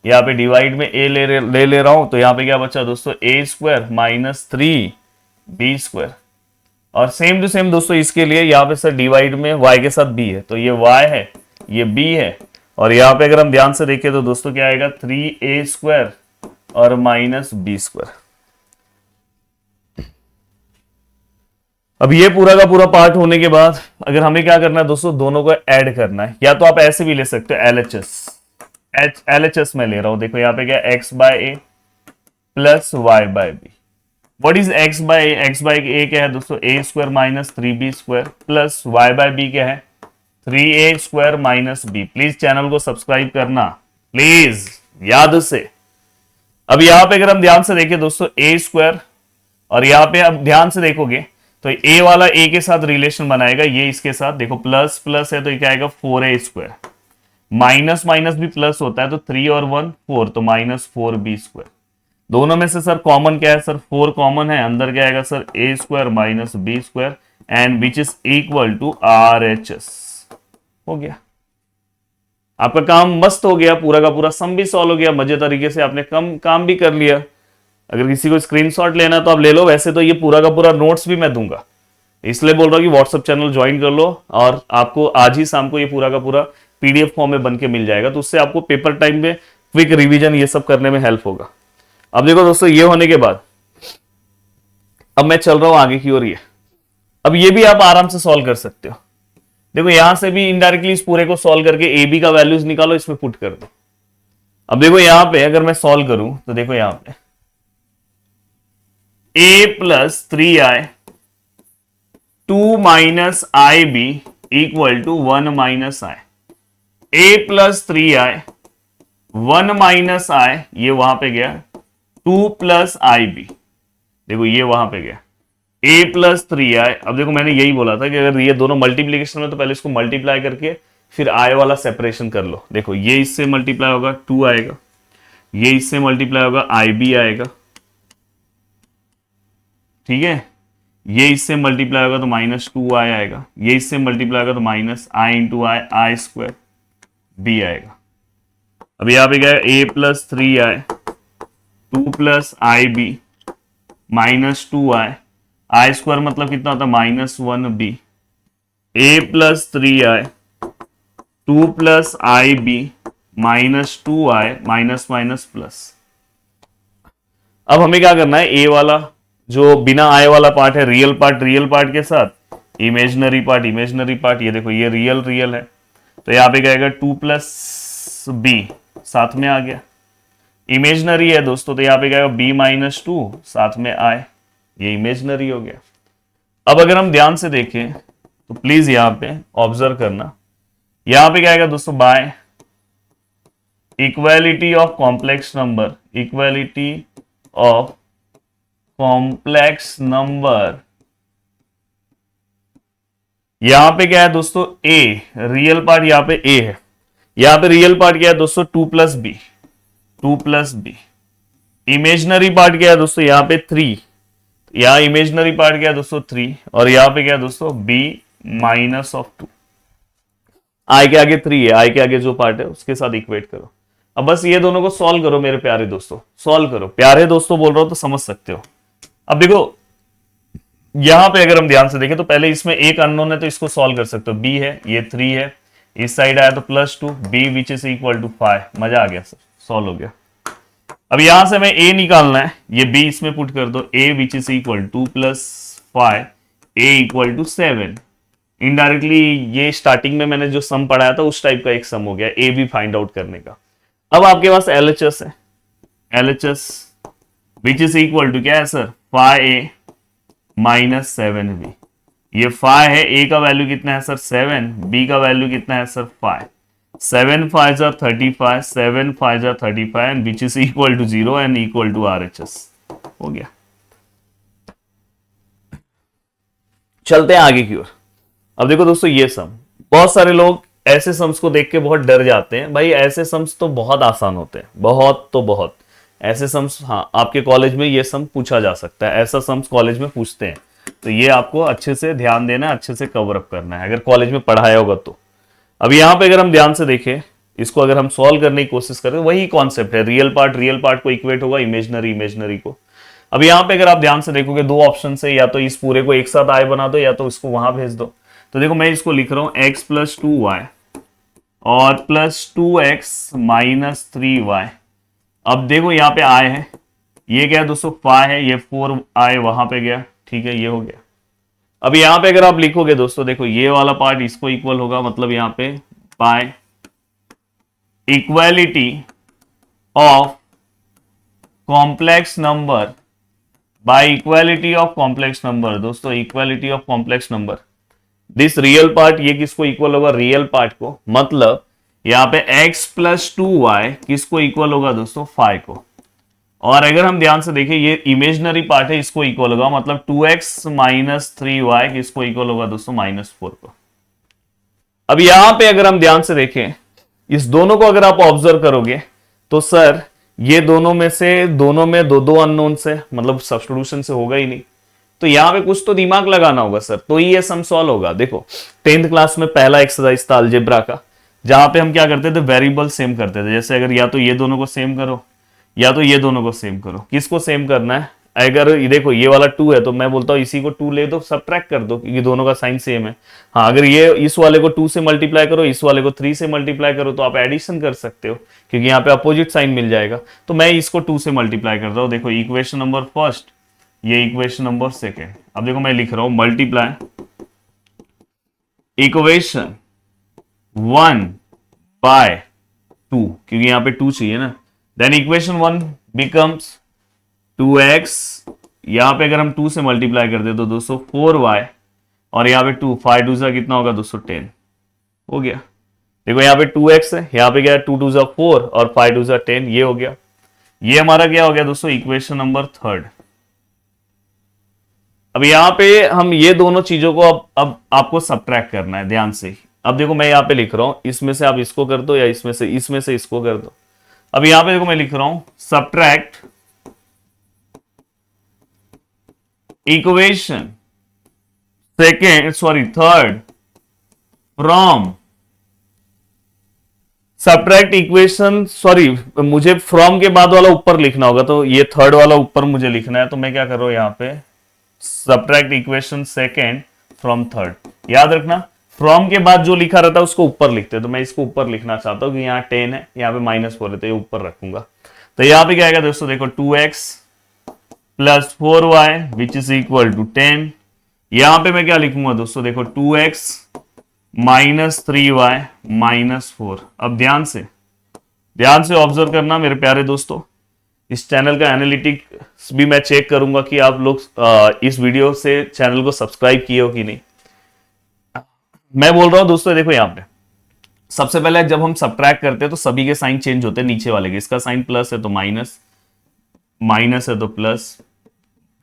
[SPEAKER 1] यहाँ पे डिवाइड में a ले रहा हूं, तो यहाँ पे क्या बचा दोस्तों a² माइनस 3b²। और सेम टू सेम दोस्तों इसके लिए यहाँ पे सर डिवाइड में y के साथ b है, तो ये y है, ये b है, और यहाँ पे अगर हम ध्यान से देखें तो दोस्तों क्या आएगा 3a² और माइनस b²। अब ये पूरा का पूरा पार्ट होने के बाद अगर हमें क्या करना है दोस्तों, दोनों को ऐड करना है, या तो आप ऐसे भी ले सकते हो LHS में ले रहा हूं, देखो यहाँ पे क्या x by a plus y by b। What is x by a क्या है दोस्तों a² minus 3b² plus y by b क्या है 3a² minus b। Please channel को सब्सक्राइब करना प्लीज, याद से। अब यहां पे अगर हम ध्यान से देखें दोस्तों a² और यहां पे अब ध्यान से देखोगे तो a वाला a के साथ रिलेशन बनाएगा, ये इसके साथ, देखो प्लस प्लस है तो ये क्या आएगा 4a², माइनस माइनस भी प्लस होता है, तो 3 और 1 4, तो माइनस 4b²। दोनों में से सर कॉमन क्या है सर 4 कॉमन है, अंदर क्या आएगा sir a² minus b² and which is equal to RHS। हो गया, आपका काम मस्त हो गया, पूरा का पूरा सम भी सॉल्व हो गया, मजे तरीके से आपने काम भी कर लिया। अगर किसी को स्क्रीनशॉट लेना तो आप ले लो, वैसे तो ये पूरा का पूरा नोट्स भी मैं दूंगा, इसलिए बोल रहा हूँ कि व्हाट्सएप चैनल ज्वाइन कर लो और आपको आज ही शाम को ये पूरा का पूरा PDF फॉर्म में बन के मिल जाएगा, तो उससे आपको पेपर टाइम में क्विक रिवीजन ये सब करने में हेल्प होगा। अब देखो दोस्तों ये होने के बाद अब मैं चल रहा हूं आगे की ओर। ये अब ये भी आप आराम से सॉल्व कर सकते हो, देखो यहां से भी इनडायरेक्टली इस पूरे को सॉल्व करके a b का वैल्यूज निकालो, इसमें पुट कर दो। अब देखो यहां पे अगर मैं सॉल्व करूं तो देखो यहां पे a plus 3i 2 minus i b equal to 1 minus i, a plus 3i 1 minus i, ये वहां पे गया 2 प्लस आई बी, देखो ये वहां पे गया a प्लस 3i। अब देखो मैंने यही बोला था कि अगर ये दोनों मल्टीप्लीकेशन में तो पहले इसको मल्टीप्लाई करके फिर आई वाला सेपरेशन कर लो। देखो ये इससे मल्टीप्लाई होगा 2 आएगा, ये इससे मल्टीप्लाई होगा आई बी आएगा, ठीक है, ये इससे मल्टीप्लाई होगा तो -2 आई आएगा, ये इससे मल्टीप्लाई होगा तो -i into i, i square b आएगा। अब यहाँ पे क्या है, a plus 3i 2 plus i b -2i, i square मतलब कितना होता है -1b, a plus 3i 2 plus i b -2i minus minus plus. अब हमें क्या करना है, ए वाला जो बिना आए वाला पार्ट है, रियल पार्ट के साथ इमेजिनरी पार्ट, ये देखो ये रियल है, तो यहाँ पे क्या आएगा 2 प्लस बी साथ में आ गया, इमेजिनरी है दोस्तों, तो यहाँ पे क्या आएगा b-2 साथ में आए, ये इमेजिनरी हो गया। अब अगर हम ध्यान से देखें तो प्लीज यहाँ पे ऑब्जर्व करना, यहाँ पे क्या आएगा दोस्तों, bye equality of complex number, equality of complex number, यहां पे क्या है दोस्तों, ए रियल पार्ट, यहां पे ए है, यहां पे रियल पार्ट क्या है दोस्तों 2 प्लस बी, इमेजिनरी पार्ट क्या है दोस्तों यहाँ पे 3, यहां इमेजिनरी पार्ट क्या है दोस्तों 3, और यहां पे क्या है दोस्तों b -2, आई के आगे 3 है, आई के आगे जो पार्ट है उसके साथ इक्वेट करो। अब बस ये दोनों को सॉल्व करो मेरे प्यारे दोस्तों, सॉल्व करो, प्यारे दोस्तों बोल रहा हूं तो समझ सकते हो। अब देखो यहां पे अगर हम ध्यान से देखें तो पहले इसमें एक अननोन है तो इसको सॉल्व कर सकते हो, b है, ये 3 है, इस साइड आया तो +2, b which is equal to 5, मजा आ गया सर, सॉल्व हो गया। अब यहां से हमें a निकालना है, ये b इसमें पुट कर दो, a which is equal 2 + 5, a equal to 7, indirectly ये स्टार्टिंग में मैंने जो सम पढ़ाया था उस टाइप का एक सम हो गया, a भी फाइंड आउट करने का। अब आपके पास LHS है, LHS which is equal to क्या है सर, 5a -7b, ये 5 है, a का वैल्यू कितना है सर 7, b का वैल्यू कितना है सर 5, 7 5 जा 35, 7 5 जा 35 and which is equal to 0 and equal to RHS, हो गया। चलते हैं आगे की ओर। अब देखो दोस्तों ये सम, बहुत सारे लोग ऐसे सम्स को देख के बहुत डर जाते हैं, भाई ऐसे सम्स तो बहुत आसान होते हैं, बहुत ऐसे सम्स, हाँ आपके कॉलेज में ये सम पूछा जा सकता है, ऐसा सम्स कॉलेज में पूछते हैं, तो ये आपको अच्छे से ध्यान देना है, अच्छे से कवर अप करना है अगर कॉलेज में पढ़ाया होगा तो। अब यहाँ पे अगर हम ध्यान से देखें, इसको अगर हम सॉल्व करने की कोशिश करें, वही कॉन्सेप्ट है, रियल पार्ट को इक्वेट होगा इमेजिनरी को। अब यहाँ पे अगर आप ध्यान से देखोगे दो ऑप्शन है, या तो इस पूरे को एक साथ आई बना दो या तो इसको वहां भेज दो। तो देखो मैं इसको लिख रहा हूं x + 2y और +2x - 3y। अब देखो यहाँ पे i है, ये क्या है दोस्तों 5 है, ये 4i वहां पे गया, ठीक है, ये हो गया। अब यहाँ पे अगर आप लिखोगे दोस्तों, देखो ये वाला पार्ट इसको इक्वल होगा, मतलब यहाँ पे by equality of complex number, by equality of complex number, दोस्तों equality of complex number, this real part ये किसको इक्वल होगा, रियल पार्ट को, मतलब यहाँ पे x + 2y किसको इक्वल होगा दोस्तों 5 को। और अगर हम ध्यान से देखें ये इमेजिनरी पार्ट है, इसको इक्वल होगा, मतलब 2x - 3y किसको इक्वल होगा दोस्तों -4 को। अब यहां पे अगर हम ध्यान से देखें, इस दोनों को अगर आप ऑब्जर्व करोगे तो सर ये दोनों में दो अननोन से, मतलब सब्स्टिट्यूशन से होगा ही नहीं, तो यहां पे कुछ तो दिमाग लगाना होगा सर, तो ये सम सॉल्व होगा। देखो 10th क्लास में पहला एक्सरसाइज था अलजेब्रा का, जहां पे हम क्या करते थे, वेरिएबल सेम करते थे, जैसे अगर या तो ये दोनों को सेम करो या तो ये दोनों को सेम करो। किसको सेम करना है, अगर ये देखो ये वाला 2 है तो मैं बोलता हूँ इसी को 2 ले दो, सबट्रैक्ट कर दो क्योंकि दोनों का साइन सेम है। हाँ अगर ये इस वाले को 2 से मल्टीप्लाई करो, इस वाले को 3 से मल्टीप्लाई करो, तो आप एडिशन कर सकते हो क्योंकि यहाँ पे अपोजिट साइन मिल जाएगा। तो मैं इसको 2 से मल्टीप्लाई करता हूँ। देखो इक्वेशन नंबर फर्स्ट, ये इक्वेशन नंबर सेकेंड। अब देखो मैं लिख रहा हूं मल्टीप्लाई इक्वेशन 1 बाय 2, क्योंकि यहां पे 2 चाहिए ना, देन इक्वेशन 1 बिकम्स 2x, यहां पे अगर हम 2 से मल्टीप्लाई कर दे तो दोस्तों 4y, और यहां पे 2, 5 2 कितना होगा दोस्तों 10, हो गया। देखो यहां पे 2x है, यहां पे क्या है 2 2 4 और 5 2 10, ये हो गया। ये हमारा क्या हो गया दोस्तों इक्वेशन नंबर थर्ड। अब यहां पे हम ये दोनों चीजों को अब आपको सबट्रैक्ट करना है ध्यान से। अब देखो मैं यहाँ पे लिख रहा हूं, इसमें से आप इसको कर दो या इसमें से इसको कर दो। अब यहाँ पे देखो मैं लिख रहा हूं subtract equation third from, subtract equation, मुझे फ्रॉम के बाद वाला ऊपर लिखना होगा, तो ये थर्ड वाला ऊपर मुझे लिखना है। तो मैं क्या कर रहा हूं यहाँ पे, subtract equation second from third. याद रखना फ्रॉम के बाद जो लिखा रहता है उसको ऊपर लिखते हैं, तो मैं इसको ऊपर लिखना चाहता हूं कि यहाँ 10 है, यहाँ पे -4 है, तो ये ऊपर रखूंगा। तो यहाँ पे क्या आएगा दोस्तों, देखो 2x plus 4y which is equal to 10। यहां पे मैं क्या लिखूंगा दोस्तों, देखो 2x -3y -4। अब ध्यान से ऑब्जर्व करना मेरे प्यारे दोस्तों, इस चैनल का एनालिटिक्स भी मैं चेक करूंगा कि आप लोग इस वीडियो से चैनल को सब्सक्राइब किए हो कि नहीं। मैं बोल रहा हूं दोस्तों, देखो यहां पे सबसे पहले जब हम सब्ट्रैक्ट करते हैं तो सभी के साइन चेंज होते हैं, नीचे वाले के, इसका साइन प्लस है तो माइनस, माइनस है तो प्लस,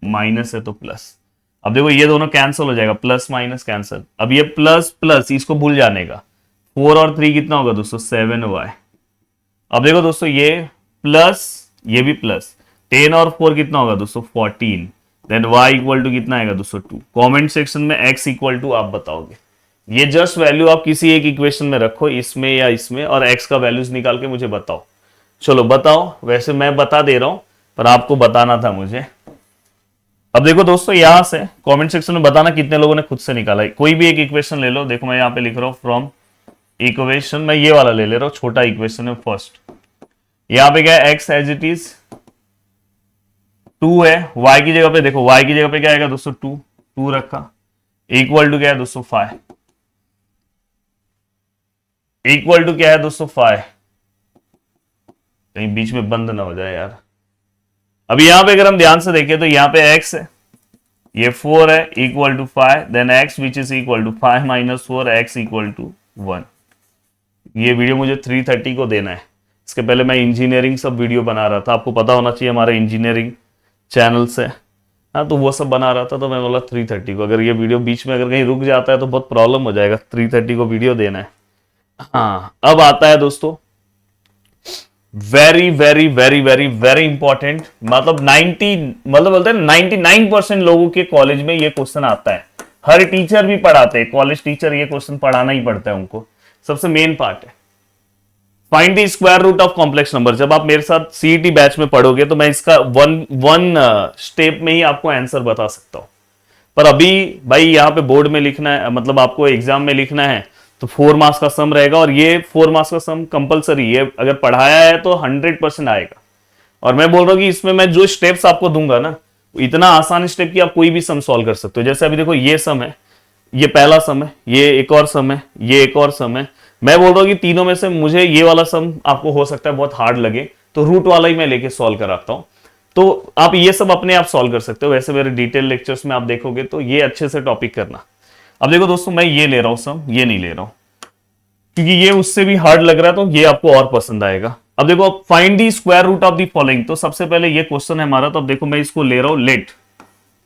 [SPEAKER 1] माइनस है तो प्लस। अब देखो ये दोनों कैंसिल हो जाएगा, प्लस माइनस कैंसिल। अब ये प्लस प्लस इसको भूल जाने का, 4 और 3 कितना होगा दोस्तों, 7y। अब देखो दोस्तों ये प्लस, ये भी प्लस, 10 और 4 कितना होगा दोस्तों, 14। देन y इक्वल टू कितना आएगा दोस्तों, 2। कमेंट सेक्शन में x इक्वल टू आप बताओगे। ये जस्ट वैल्यू आप किसी एक इक्वेशन में रखो, इसमें या इसमें, और x का वैल्यूज निकाल के मुझे बताओ। चलो बताओ, वैसे मैं बता दे रहा हूं पर आपको बताना था मुझे। अब देखो दोस्तों यहां से कमेंट सेक्शन में बताना कितने लोगों ने खुद से निकाला है। कोई भी एक इक्वेशन ले लो, देखो मैं यहां पे लिख रहा हूं फ्रॉम इक्वेशन, मैं ये वाला ले रहा हूं, छोटा इक्वेशन है फर्स्ट। यहां पे क्या है, x एज इट इज 2 है, y की जगह पे देखो, y की जगह पे क्या आएगा दोस्तों, 2 रखा, इक्वल टू क्या है दोस्तों 5, इक्वल टू क्या है दोस्तों 5। कहीं बीच में बंद ना हो जाए यार। अब यहां पे अगर हम ध्यान से देखें तो यहां पे x है, ये 4 है, equal to 5, then x which is equal to 5 minus 4, x equal to 1। ये वीडियो मुझे 3:30 को देना है। इसके पहले मैं इंजीनियरिंग सब वीडियो बना रहा था, आपको पता होना चाहिए हमारे इंजीनियरिंग चैनल से, हाँ, तो वो सब बना रहा था, तो मैं बोला 3:30 को। अगर ये वीडियो बीच में अगर कहीं रुक जाता है तो बहुत प्रॉब्लम हो जाएगा, 3:30 को वीडियो देना है। हाँ, अब आता है दोस्तों very very very very very important, मतलब 99% लोगों के कॉलेज में ये क्वेश्चन आता है, हर टीचर भी पढ़ाते हैं, कॉलेज टीचर ये क्वेश्चन पढ़ाना ही पड़ता है उनको। सबसे मेन पार्ट है find the square root of complex number. जब आप मेरे साथ सीईटी बैच में पढ़ोगे तो मैं इसका वन स्टेप में ही आपको आंसर बता सकता हूं, पर अभी भाई यहाँ पे बोर्ड में लिखना है, मतलब आपको एग्जाम में लिखना है, तो 4 मार्क्स का सम रहेगा, और ये 4 मार्क्स का सम कंपलसरी है, अगर पढ़ाया है तो 100% आएगा। और मैं बोल रहा हूं कि इसमें मैं जो स्टेप्स आपको दूंगा ना, इतना आसान स्टेप कि आप कोई भी सम सॉल्व कर सकते हो। जैसे अभी देखो ये सम है, ये पहला सम है, ये एक और सम है, ये एक और सम है। मैं बोल रहा हूं कि तीनों में से मुझे ये वाला सम आपको हो सकता है बहुत हार्ड लगे, तो रूट वाला ही मैं लेके सॉल्व कराता हूं, तो आप ये सब अपने आप सॉल्व कर सकते हो। वैसे मेरे डिटेल लेक्चर्स में आप देखोगे तो ये अच्छे से टॉपिक करना। अब देखो दोस्तों मैं ये ले रहा हूं सम, ये नहीं ले रहा हूं क्योंकि ये उससे भी हार्ड लग रहा है, तो ये आपको और पसंद आएगा। अब देखो find the square root of the following, तो सबसे पहले ये क्वेश्चन है हमारा, तो अब देखो मैं इसको ले रहा हूं लेट,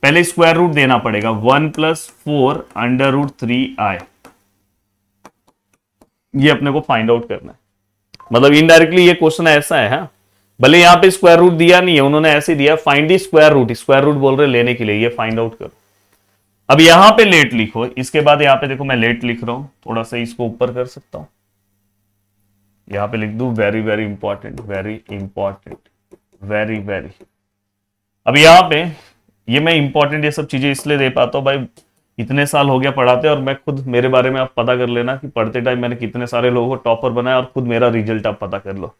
[SPEAKER 1] पहले स्क्वायर रूट देना पड़ेगा, 1 + 4 √3i, ये अपने को फाइंड आउट करना है। मतलब इनडायरेक्टली ये क्वेश्चन ऐसा है, हाँ? भले यहां पे स्क्वायर रूट दिया नहीं है, उन्होंने ऐसे दिया find the square root, square root बोल रहे लेने के लिए, ये फाइंड आउट करो। अब यहां पे लेट लिखो, इसके बाद यहां पे देखो मैं लेट लिख रहा हूं, थोड़ा सा इसको ऊपर कर सकता हूं, यहां पे लिख दूं very very important, very important, very very. अब यहां पे ये मैं इंपॉर्टेंट ये सब चीजें इसलिए दे पाता हूं भाई, इतने साल हो गया पढ़ाते, और मैं खुद, मेरे बारे में आप पता कर लेना कि पढ़ते टाइम मैंने कितने सारे लोगों को टॉपर बनाया, और खुद मेरा रिजल्ट आप पता कर लो।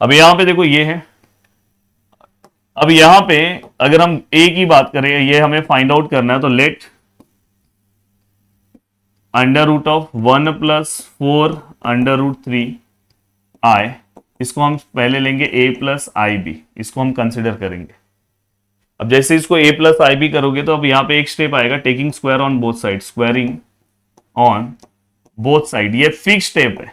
[SPEAKER 1] अब यहां पे देखो ये है, अब यहां पे अगर हम ए की बात करें, ये हमें फाइंड आउट करना है, तो लेट √1 + 4 √3i, इसको हम पहले लेंगे a + ib, इसको हम कंसिडर करेंगे। अब जैसे इसको a + ib करोगे तो अब यहां पे एक स्टेप आएगा, taking square on both side, squaring on both side, ये फिक्स स्टेप है।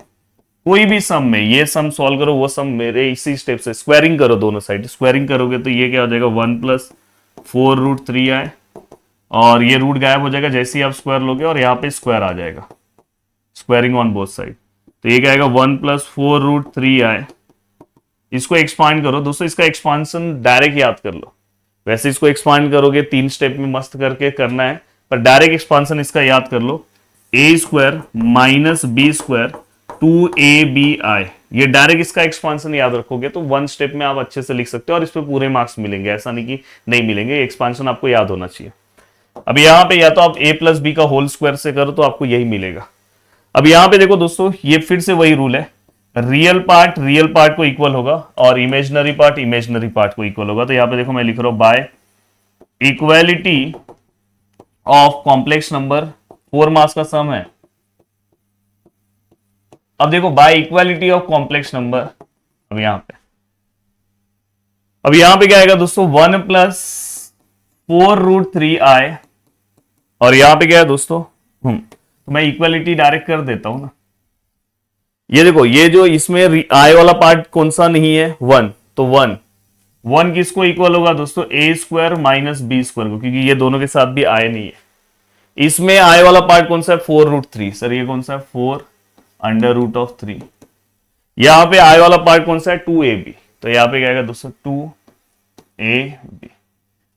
[SPEAKER 1] कोई भी सम में ये सम सॉल्व करो, वो सम मेरे इसी स्टेप से स्क्वायरिंग करो, दोनों साइड स्क्वायरिंग करोगे तो ये क्या हो जाएगा, 1 + 4 √3i, और ये रूट गायब हो जाएगा जैसे ही आप स्क्वायर लोगे, और यहाँ पे स्क्वायर आ जाएगा। स्क्वायरिंग ऑन बोथ साइड, तो ये क्या आएगा 1+4√3i। इसको एक्सपांड करो दोस्तों, इसका एक्सपांशन डायरेक्ट याद कर लो। वैसे इसको एक्सपांड करोगे 3 स्टेप में मस्त करके करना है, पर डायरेक्ट एक्सपांशन इसका याद कर लो, a² - b² 2abi। ये डायरेक्ट इसका एक्सपांशन याद रखोगे तो 1 स्टेप में आप अच्छे से लिख सकते हो और इस पे पूरे मार्क्स मिलेंगे, ऐसा नहीं कि नहीं मिलेंगे। एक्सपांशन आपको याद होना चाहिए। अब यहाँ पे या तो आप a+b का होल स्क्वायर से करो तो आपको यही मिलेगा। अब यहाँ पे देखो दोस्तों, ये फिर से वही रूल है, रियल पार्ट को इक्वल होगा और इमेजिनरी पार्ट को इक्वल होगा। तो यहाँ पे देखो मैं लिख रहा हूं bye equality of complex number, 4 marks का सम है। अब देखो bye equality of complex number, अब यहां पे क्या आएगा दोस्तों 1+4√3i, और यहां पे क्या है दोस्तों तो मैं इक्वालिटी डायरेक्ट कर देता हूं ना। ये देखो, ये जो इसमें i वाला पार्ट कौन सा नहीं है 1, तो 1 किसको इक्वल होगा दोस्तों a² - b² को, क्योंकि ये दोनों के साथ भी i नहीं है। इसमें i वाला पार्ट कौन सा है 4√3, सर ये कौन सा है 4√3। यहां पे i वाला पार्ट कौन सा है 2ab, तो यहां पे क्या आएगा दोस्तों 2ab।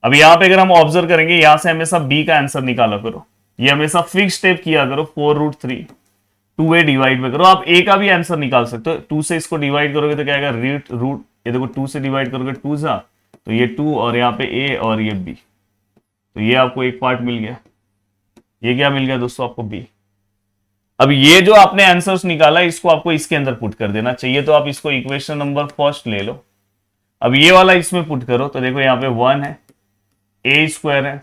[SPEAKER 1] अब यहां पे अगर हम ऑब्जर्व करेंगे, यहां से हमेशा b का आंसर निकाला करो, ये हमेशा फिक्स स्टेप किया करो, 4√3 2a डिवाइड में करो। आप a का भी आंसर निकाल सकते हो, 2 से इसको डिवाइड करोगे तो क्या आएगा रूट, ये देखो 2 से डिवाइड करोगे 2 जा, तो ये 2 और यहाँ पे a और ये b, तो ये आपको एक पार्ट मिल गया। ये क्या मिल गया दोस्तों आपको b। अब ये जो आपने आंसर्स निकाला इसको आपको इसके अंदर पुट कर देना चाहिए, तो आप इसको इक्वेशन नंबर फर्स्ट ले लो। अब ये वाला इसमें पुट करो तो देखो यहाँ पे 1 है, a² है,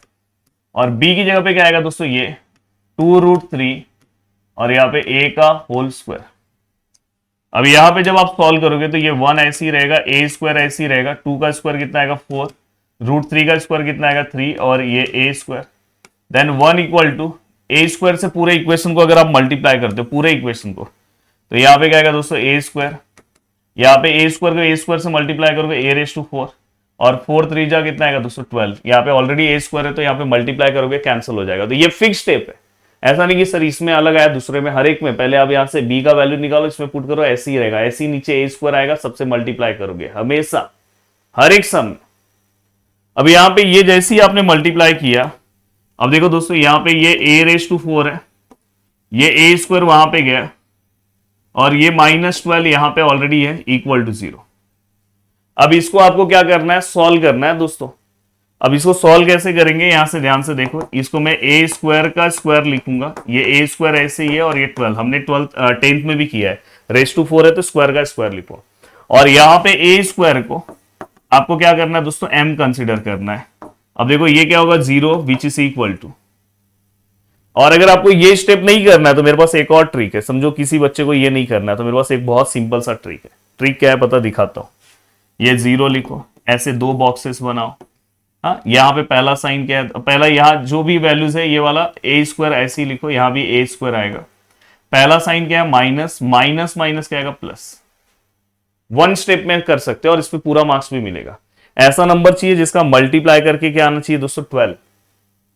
[SPEAKER 1] और b की जगह पे क्या आएगा दोस्तों ये 2√3 और यहाँ पे a का होल स्क्वायर। अब यहाँ पे जब आप सॉल्व करोगे तो ये 1 ऐसे ही रहेगा, a² ऐसे ही रहेगा, 2 का स्क्वायर कितना आएगा 4, √3 का स्क्वायर कितना आएगा 3, और ये a², then 1 equal to a² से पूरे इक्वेशन को अगर आप मल्टीप्लाई करते हो पूरे इक्वेशन को, तो यहाँ पे क्या आएगा दोस्तों a², यहाँ पे a² को a² से मल्टीप्लाई करोगे a⁴, और 4 3 जा कितना आएगा दोस्तों 12। यहाँ पे ऑलरेडी a² है तो यहाँ पे मल्टीप्लाई करोगे कैंसिल हो जाएगा। तो ये फिक्स स्टेप है, ऐसा नहीं कि सर इसमें अलग आया दूसरे में, हर एक में पहले आप यहाँ से b का वैल्यू निकालो, इसमें पुट करो, ऐसे ही रहेगा, ऐसे ही नीचे a² आएगा, सबसे मल्टीप्लाई करोगे हमेशा हर एक सम में। अब यहाँ पे ये जैसे ही आपने मल्टीप्लाई किया, अब देखो दोस्तों यहाँ पे ये a⁴ है, ये a² वहां पे गया, और ये -12 यहाँ पे ऑलरेडी है इक्वल टू 0। अब इसको आपको क्या करना है सॉल्व करना है दोस्तों। अब इसको सॉल्व कैसे करेंगे, यहां से ध्यान से देखो, इसको मैं a² का स्क्वायर लिखूंगा, ये a² ऐसे ही है, और ये 12 हमने 10th में भी किया है, ⁴ है तो स्क्वायर का स्क्वायर लिखो, और यहाँ पे a² को आपको क्या करना है दोस्तों m कंसिडर करना है। अब देखो ये क्या होगा 0 विच इज इक्वल टू, और अगर आपको ये स्टेप नहीं करना है तो मेरे पास एक और ट्रिक है, समझो किसी बच्चे को ये नहीं करना है तो मेरे पास एक बहुत सिंपल सा ट्रिक है। ट्रिक क्या है पता दिखाता हूं, ये 0 लिखो, ऐसे 2 बॉक्सेस बनाओ, हाँ यहाँ पे पहला साइन क्या है, पहला यहाँ जो भी वैल्यूज है ये वाला a² ऐसे ही लिखो, यहाँ भी a² आएगा, पहला साइन क्या है माइनस, माइनस क्या आएगा प्लस। 1 स्टेप में कर सकते हो और इस पे पूरा मार्क्स भी मिलेगा। ऐसा नंबर चाहिए जिसका मल्टीप्लाई करके क्या आना चाहिए दोस्तों 12,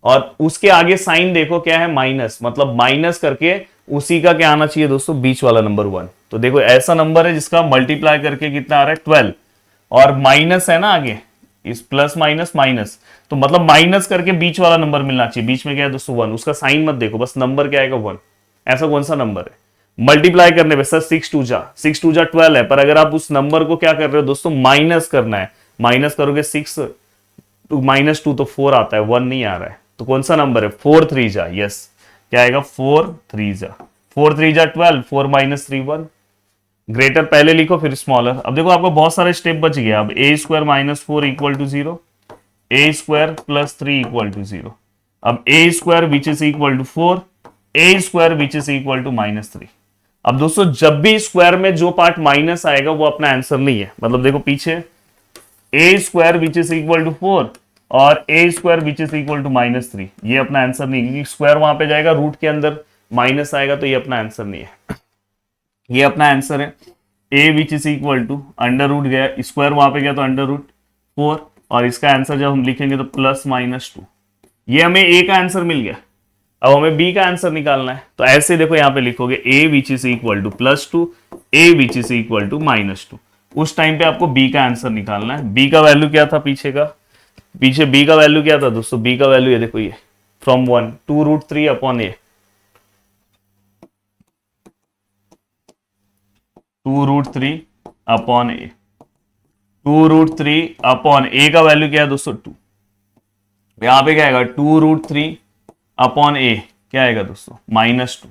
[SPEAKER 1] और उसके आगे साइन देखो क्या है माइनस, मतलब माइनस करके उसी का क्या आना चाहिए दोस्तों बीच वाला नंबर 1। तो देखो ऐसा नंबर है जिसका मल्टीप्लाई करके कितना आ रहा है 12, और माइनस है ना आगे, इस प्लस माइनस, तो मतलब माइनस करके बीच वाला नंबर मिलना चाहिए। बीच में क्या है दोस्तों 1, उसका साइन मत देखो, बस नंबर क्या आएगा 1। ऐसा कौन सा नंबर है मल्टीप्लाई करने पे, सर 6 2 जा 12 है, पर अगर आप उस नंबर को क्या कर रहे हो दोस्तों माइनस करना है, माइनस करोगे 6 टू -2 तो 4 आता है, 1 नहीं आ रहा है, तो कौन सा नंबर है 4 3 जा, यस क्या आएगा 4 3 जा 12, 4 - 3 1, ग्रेटर पहले लिखो फिर स्मॉलर। अब देखो आपको बहुत सारे स्टेप बच गया। अब a² - 4 equal to 0, a² + 3 equal to 0, अब a² which is equal to 4, a² which is equal to -3। अब दोस्तों जब भी स्क्वायर में जो पार्ट माइनस आएगा वो अपना आंसर नहीं है, मतलब देखो पीछे a² which is equal to 4 और a² which is equal to -3, ये अपना आंसर नहीं है, क्योंकि स्क्वायर वहां पे जाएगा, रूट के अंदर माइनस आएगा, तो ये अपना आंसर नहीं है। ये अपना आंसर है a which is equal to √ गया, स्क्वायर वहां पे गया तो √4, और इसका आंसर जब हम लिखेंगे तो +-2, ये हमें a का आंसर मिल गया। अब हमें बी का आंसर निकालना है, तो ऐसे देखो यहां पे लिखोगे a which is equal to +2, a which is equal to -2। उस टाइम पे आपको b का आंसर निकालना है। b का वैल्यू क्या था पीछे b का वैल्यू क्या था दोस्तों? b का वैल्यू ये देखो, ये from 1 2√3 upon a, 2√3 upon a, 2√3 upon a का वैल्यू क्या है दोस्तों? 2। यहां पे क्या आएगा? 2√3 अपॉन a क्या आएगा दोस्तों? -2।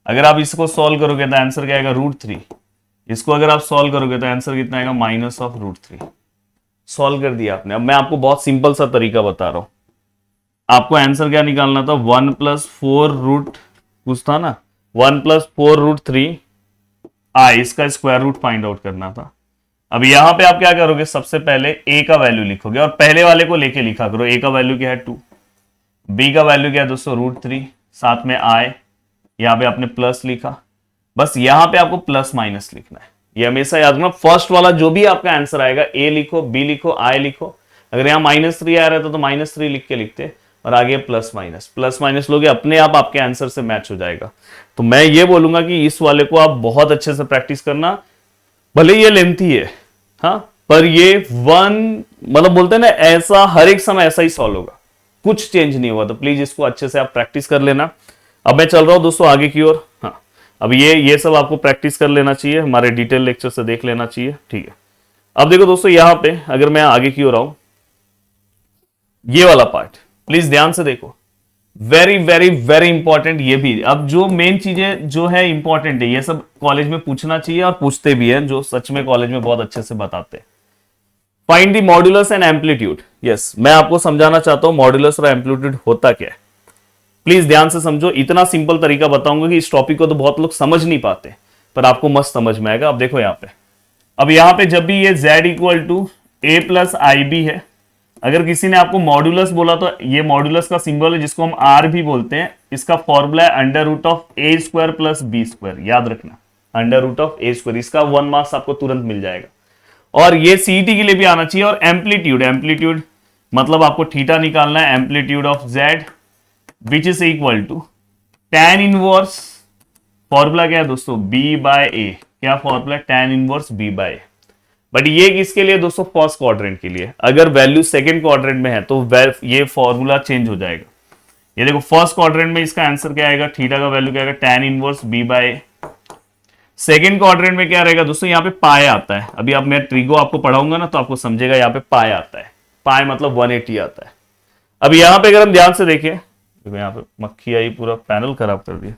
[SPEAKER 1] अगर आप इसको सॉल्व करोगे तो आंसर क्या आएगा? √3। इसको अगर आप सॉल्व करोगे तो आंसर कितना आएगा? -√3। सॉल्व कर दिया आपने। अब मैं आपको बहुत सिंपल सा तरीका बता रहा हूं। आपको आंसर क्या निकालना था? 1 + 4 कुछ था ना, 1 + 4√3 i, इसका स्क्वायर रूट फाइंड आउट करना था। अब यहां पे आप क्या करोगे? सबसे पहले a का वैल्यू लिखोगे और पहले वाले को लेके लिखा करो। a का वैल्यू क्या है? 2। b का वैल्यू क्या है दोस्तों? √3, साथ में i, यहां पे आपने प्लस लिखा। बस यहां पे आपको प्लस माइनस लिखना है। ये हमेशा याद रखना, फर्स्ट वाला जो भी आपका आंसर आएगा a लिखो, b लिखो, i लिखो। अगर यहां -3 आ रहा था तो -3 लिख के लिखते, और आगे प्लस माइनस लोगे, अपने आप आपके आंसर से मैच हो जाएगा। तो मैं ये बोलूंगा कि इस वाले को आप बहुत अच्छे से प्रैक्टिस करना। भले ये लेंथी है, हाँ, पर ये मतलब बोलते हैं ना, ऐसा हर एक समय ऐसा ही सॉल्व होगा, कुछ चेंज नहीं होगा। तो प्लीज इसको अच्छे से आप प्रैक्टिस कर लेना। अब मैं चल रहा हूं दोस्तों आगे की ओर। हाँ, अब ये सब आपको प्रैक्टिस कर लेना चाहिए, हमारे डिटेल लेक्चर से देख लेना चाहिए, ठीक है। अब देखो दोस्तों, यहां पे अगर मैं आगे की ओर आऊं, ये वाला पार्ट प्लीज ध्यान से देखो, वेरी वेरी वेरी इंपॉर्टेंट। ये भी अब जो मेन चीजें जो है इंपॉर्टेंट है, ये सब कॉलेज में पूछना चाहिए और पूछते भी हैं, जो सच में कॉलेज में बहुत अच्छे से बताते हैं। Find the modulus and amplitude. Yes, मैं आपको समझाना चाहता हूं मॉड्यूलस और एम्पलीट्यूड होता क्या है। प्लीज ध्यान से समझो, इतना सिंपल तरीका बताऊंगा कि इस टॉपिक को तो बहुत लोग समझ नहीं पाते, पर आपको मस्त समझ में आएगा। अब देखो यहां पे, अब यहां पे जब भी ये z = a + ib है, अगर किसी ने आपको मॉड्यूलस बोला तो ये मॉड्यूलस का सिंबल है, जिसको हम r भी बोलते हैं। इसका फॉर्मूला है √a² + b²। याद रखना, √a²। इसका 1 मार्क्स आपको तुरंत मिल जाएगा। और ये सीईटी के लिए भी आना चाहिए। और एम्पलीट्यूड मतलब आपको थीटा निकालना है, amplitude of z which is equal to tan inverse, formula क्या है दोस्तों? b/a। क्या formula? tan inverse b/a। But ये किसके लिए दोस्तों? फर्स्ट क्वाड्रेंट के लिए। अगर वैल्यू सेकंड क्वाड्रेंट में है तो ये फॉर्मूला चेंज हो जाएगा। ये देखो, फर्स्ट क्वाड्रेंट में इसका आंसर क्या आएगा? थीटा का वैल्यू क्या आएगा? tan inverse b/a। Second quadrant में क्या रहेगा दोस्तों? यहाँ पे पाए आता है। अभी आप, मैं ट्रिगो आपको पढ़ाऊंगा ना, तो आपको समझेगा यहाँ पे पाए आता है। पाए मतलब 180 आता है। अब यहाँ पे अगर हम ध्यान से देखें, देखो यहाँ पे मक्खी आई, पूरा पैनल खराब कर दिया।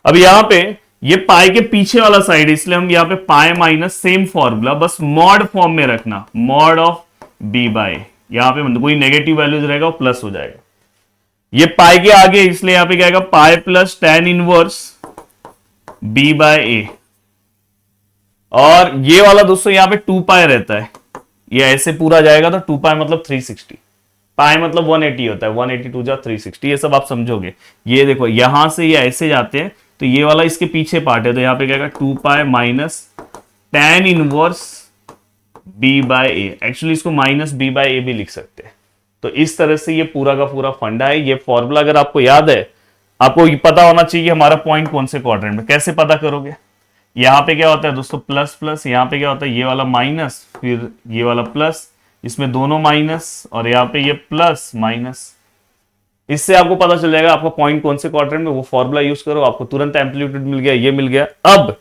[SPEAKER 1] अब यहाँ पे ये पाई के पीछे वाला साइड, इसलिए हम यहाँ पे पाई माइनस, सेम फॉर्मूला, बस मॉड फॉर्म में रखना, मॉड ऑफ b/a। यहाँ पे कोई नेगेटिव वैल्यूज रहेगा वो प्लस हो जाएगा। ये पाई के आगे, इसलिए यहाँ पे क्या आएगा? Pi plus tan inverse b/a। और ये वाला दोस्तों यहाँ पे 2π रहता है, ये ऐसे पूरा जाएगा तो 2π मतलब 360, पाई मतलब 180 होता है, 182 जा 360। ये सब आप समझोगे। ये देखो, यहां से ये ऐसे जाते हैं, तो ये वाला इसके पीछे पार्ट है, तो यहाँ पे क्या 2π minus tan inverse b/a। Actually इसको -b/a भी लिख सकते हैं। तो इस तरह से ये पूरा का पूरा फंडा है। ये फॉर्मूला अगर आपको याद है, आपको पता होना चाहिए कि हमारा पॉइंट कौन से क्वाड्रेंट में। कैसे पता करोगे? यहाँ पे क्या होता है दोस्तों? प्लस प्लस, यहाँ पे क्या होता है? ये वाला माइनस, फिर ये वाला प्लस, इसमें दोनों माइनस, और यहाँ पे ये प्लस माइनस। इससे आपको पता चल जाएगा आपका पॉइंट कौन से क्वाड्रेंट में। वो फॉर्मूला यूज करो, आपको तुरंत एम्पलीट्यूड मिल गया, ये मिल गया। अब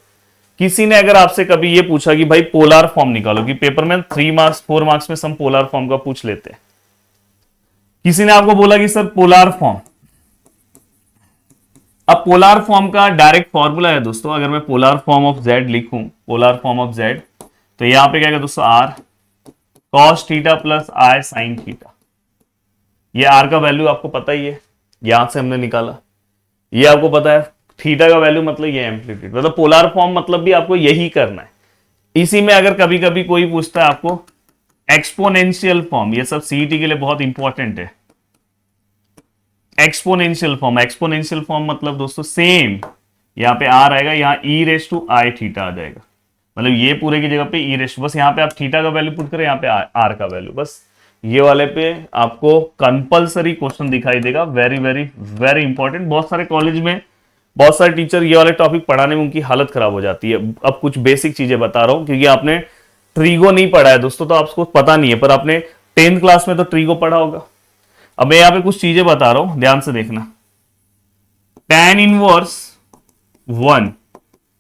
[SPEAKER 1] किसी ने अगर आपसे कभी ये पूछा कि भाई पोलर फॉर्म निकालो, कि पेपर में 3 मार्क्स 4 मार्क्स में सम पोलर फॉर्म का पूछ लेते हैं। किसी ने आपको बोला कि सर पोलर फॉर्म, अब पोलर फॉर्म का डायरेक्ट फॉर्मूला है दोस्तों। अगर मैं पोलर फॉर्म ऑफ z लिखूं, पोलर फॉर्म ऑफ z, तो यहां पे क्या है दोस्तों? r cos theta plus i sin theta. ये r का वैल्यू आपको पता ही है, यहां से हमने निकाला। ये आपको पता है थीटा का वैल्यू मतलब ये एम्पलीट्यूड, मतलब पोलर फॉर्म मतलब भी आपको यही करना है। इसी में अगर कभी कभी कोई पूछता है आपको एक्सपोनेंशियल फॉर्म, ये सब सीईटी के लिए बहुत इंपॉर्टेंट है। एक्सपोनेंशियल फॉर्म मतलब दोस्तों सेम, यहाँ पे r आएगा, यहाँ e⁻i थीटा आ जाएगा। मतलब ये पूरे की जगह पे बस यहाँ पे आप थीटा का वैल्यू पुट करें, यहाँ पे r का वैल्यू, बस ये वाले पे आपको कंपलसरी क्वेश्चन दिखाई देगा, वेरी वेरी वेरी इंपॉर्टेंट। बहुत सारे कॉलेज में बहुत सारे टीचर ये वाले टॉपिक पढ़ाने में उनकी हालत खराब हो जाती है। अब कुछ बेसिक चीजें बता रहा हूं, क्योंकि आपने ट्रीगो नहीं पढ़ा है दोस्तों, तो आपको पता नहीं है, पर आपने 10th क्लास में तो ट्रीगो पढ़ा होगा। अब मैं यहाँ पे कुछ चीजें बता रहा हूं, ध्यान से देखना। tan इनवर्स 1,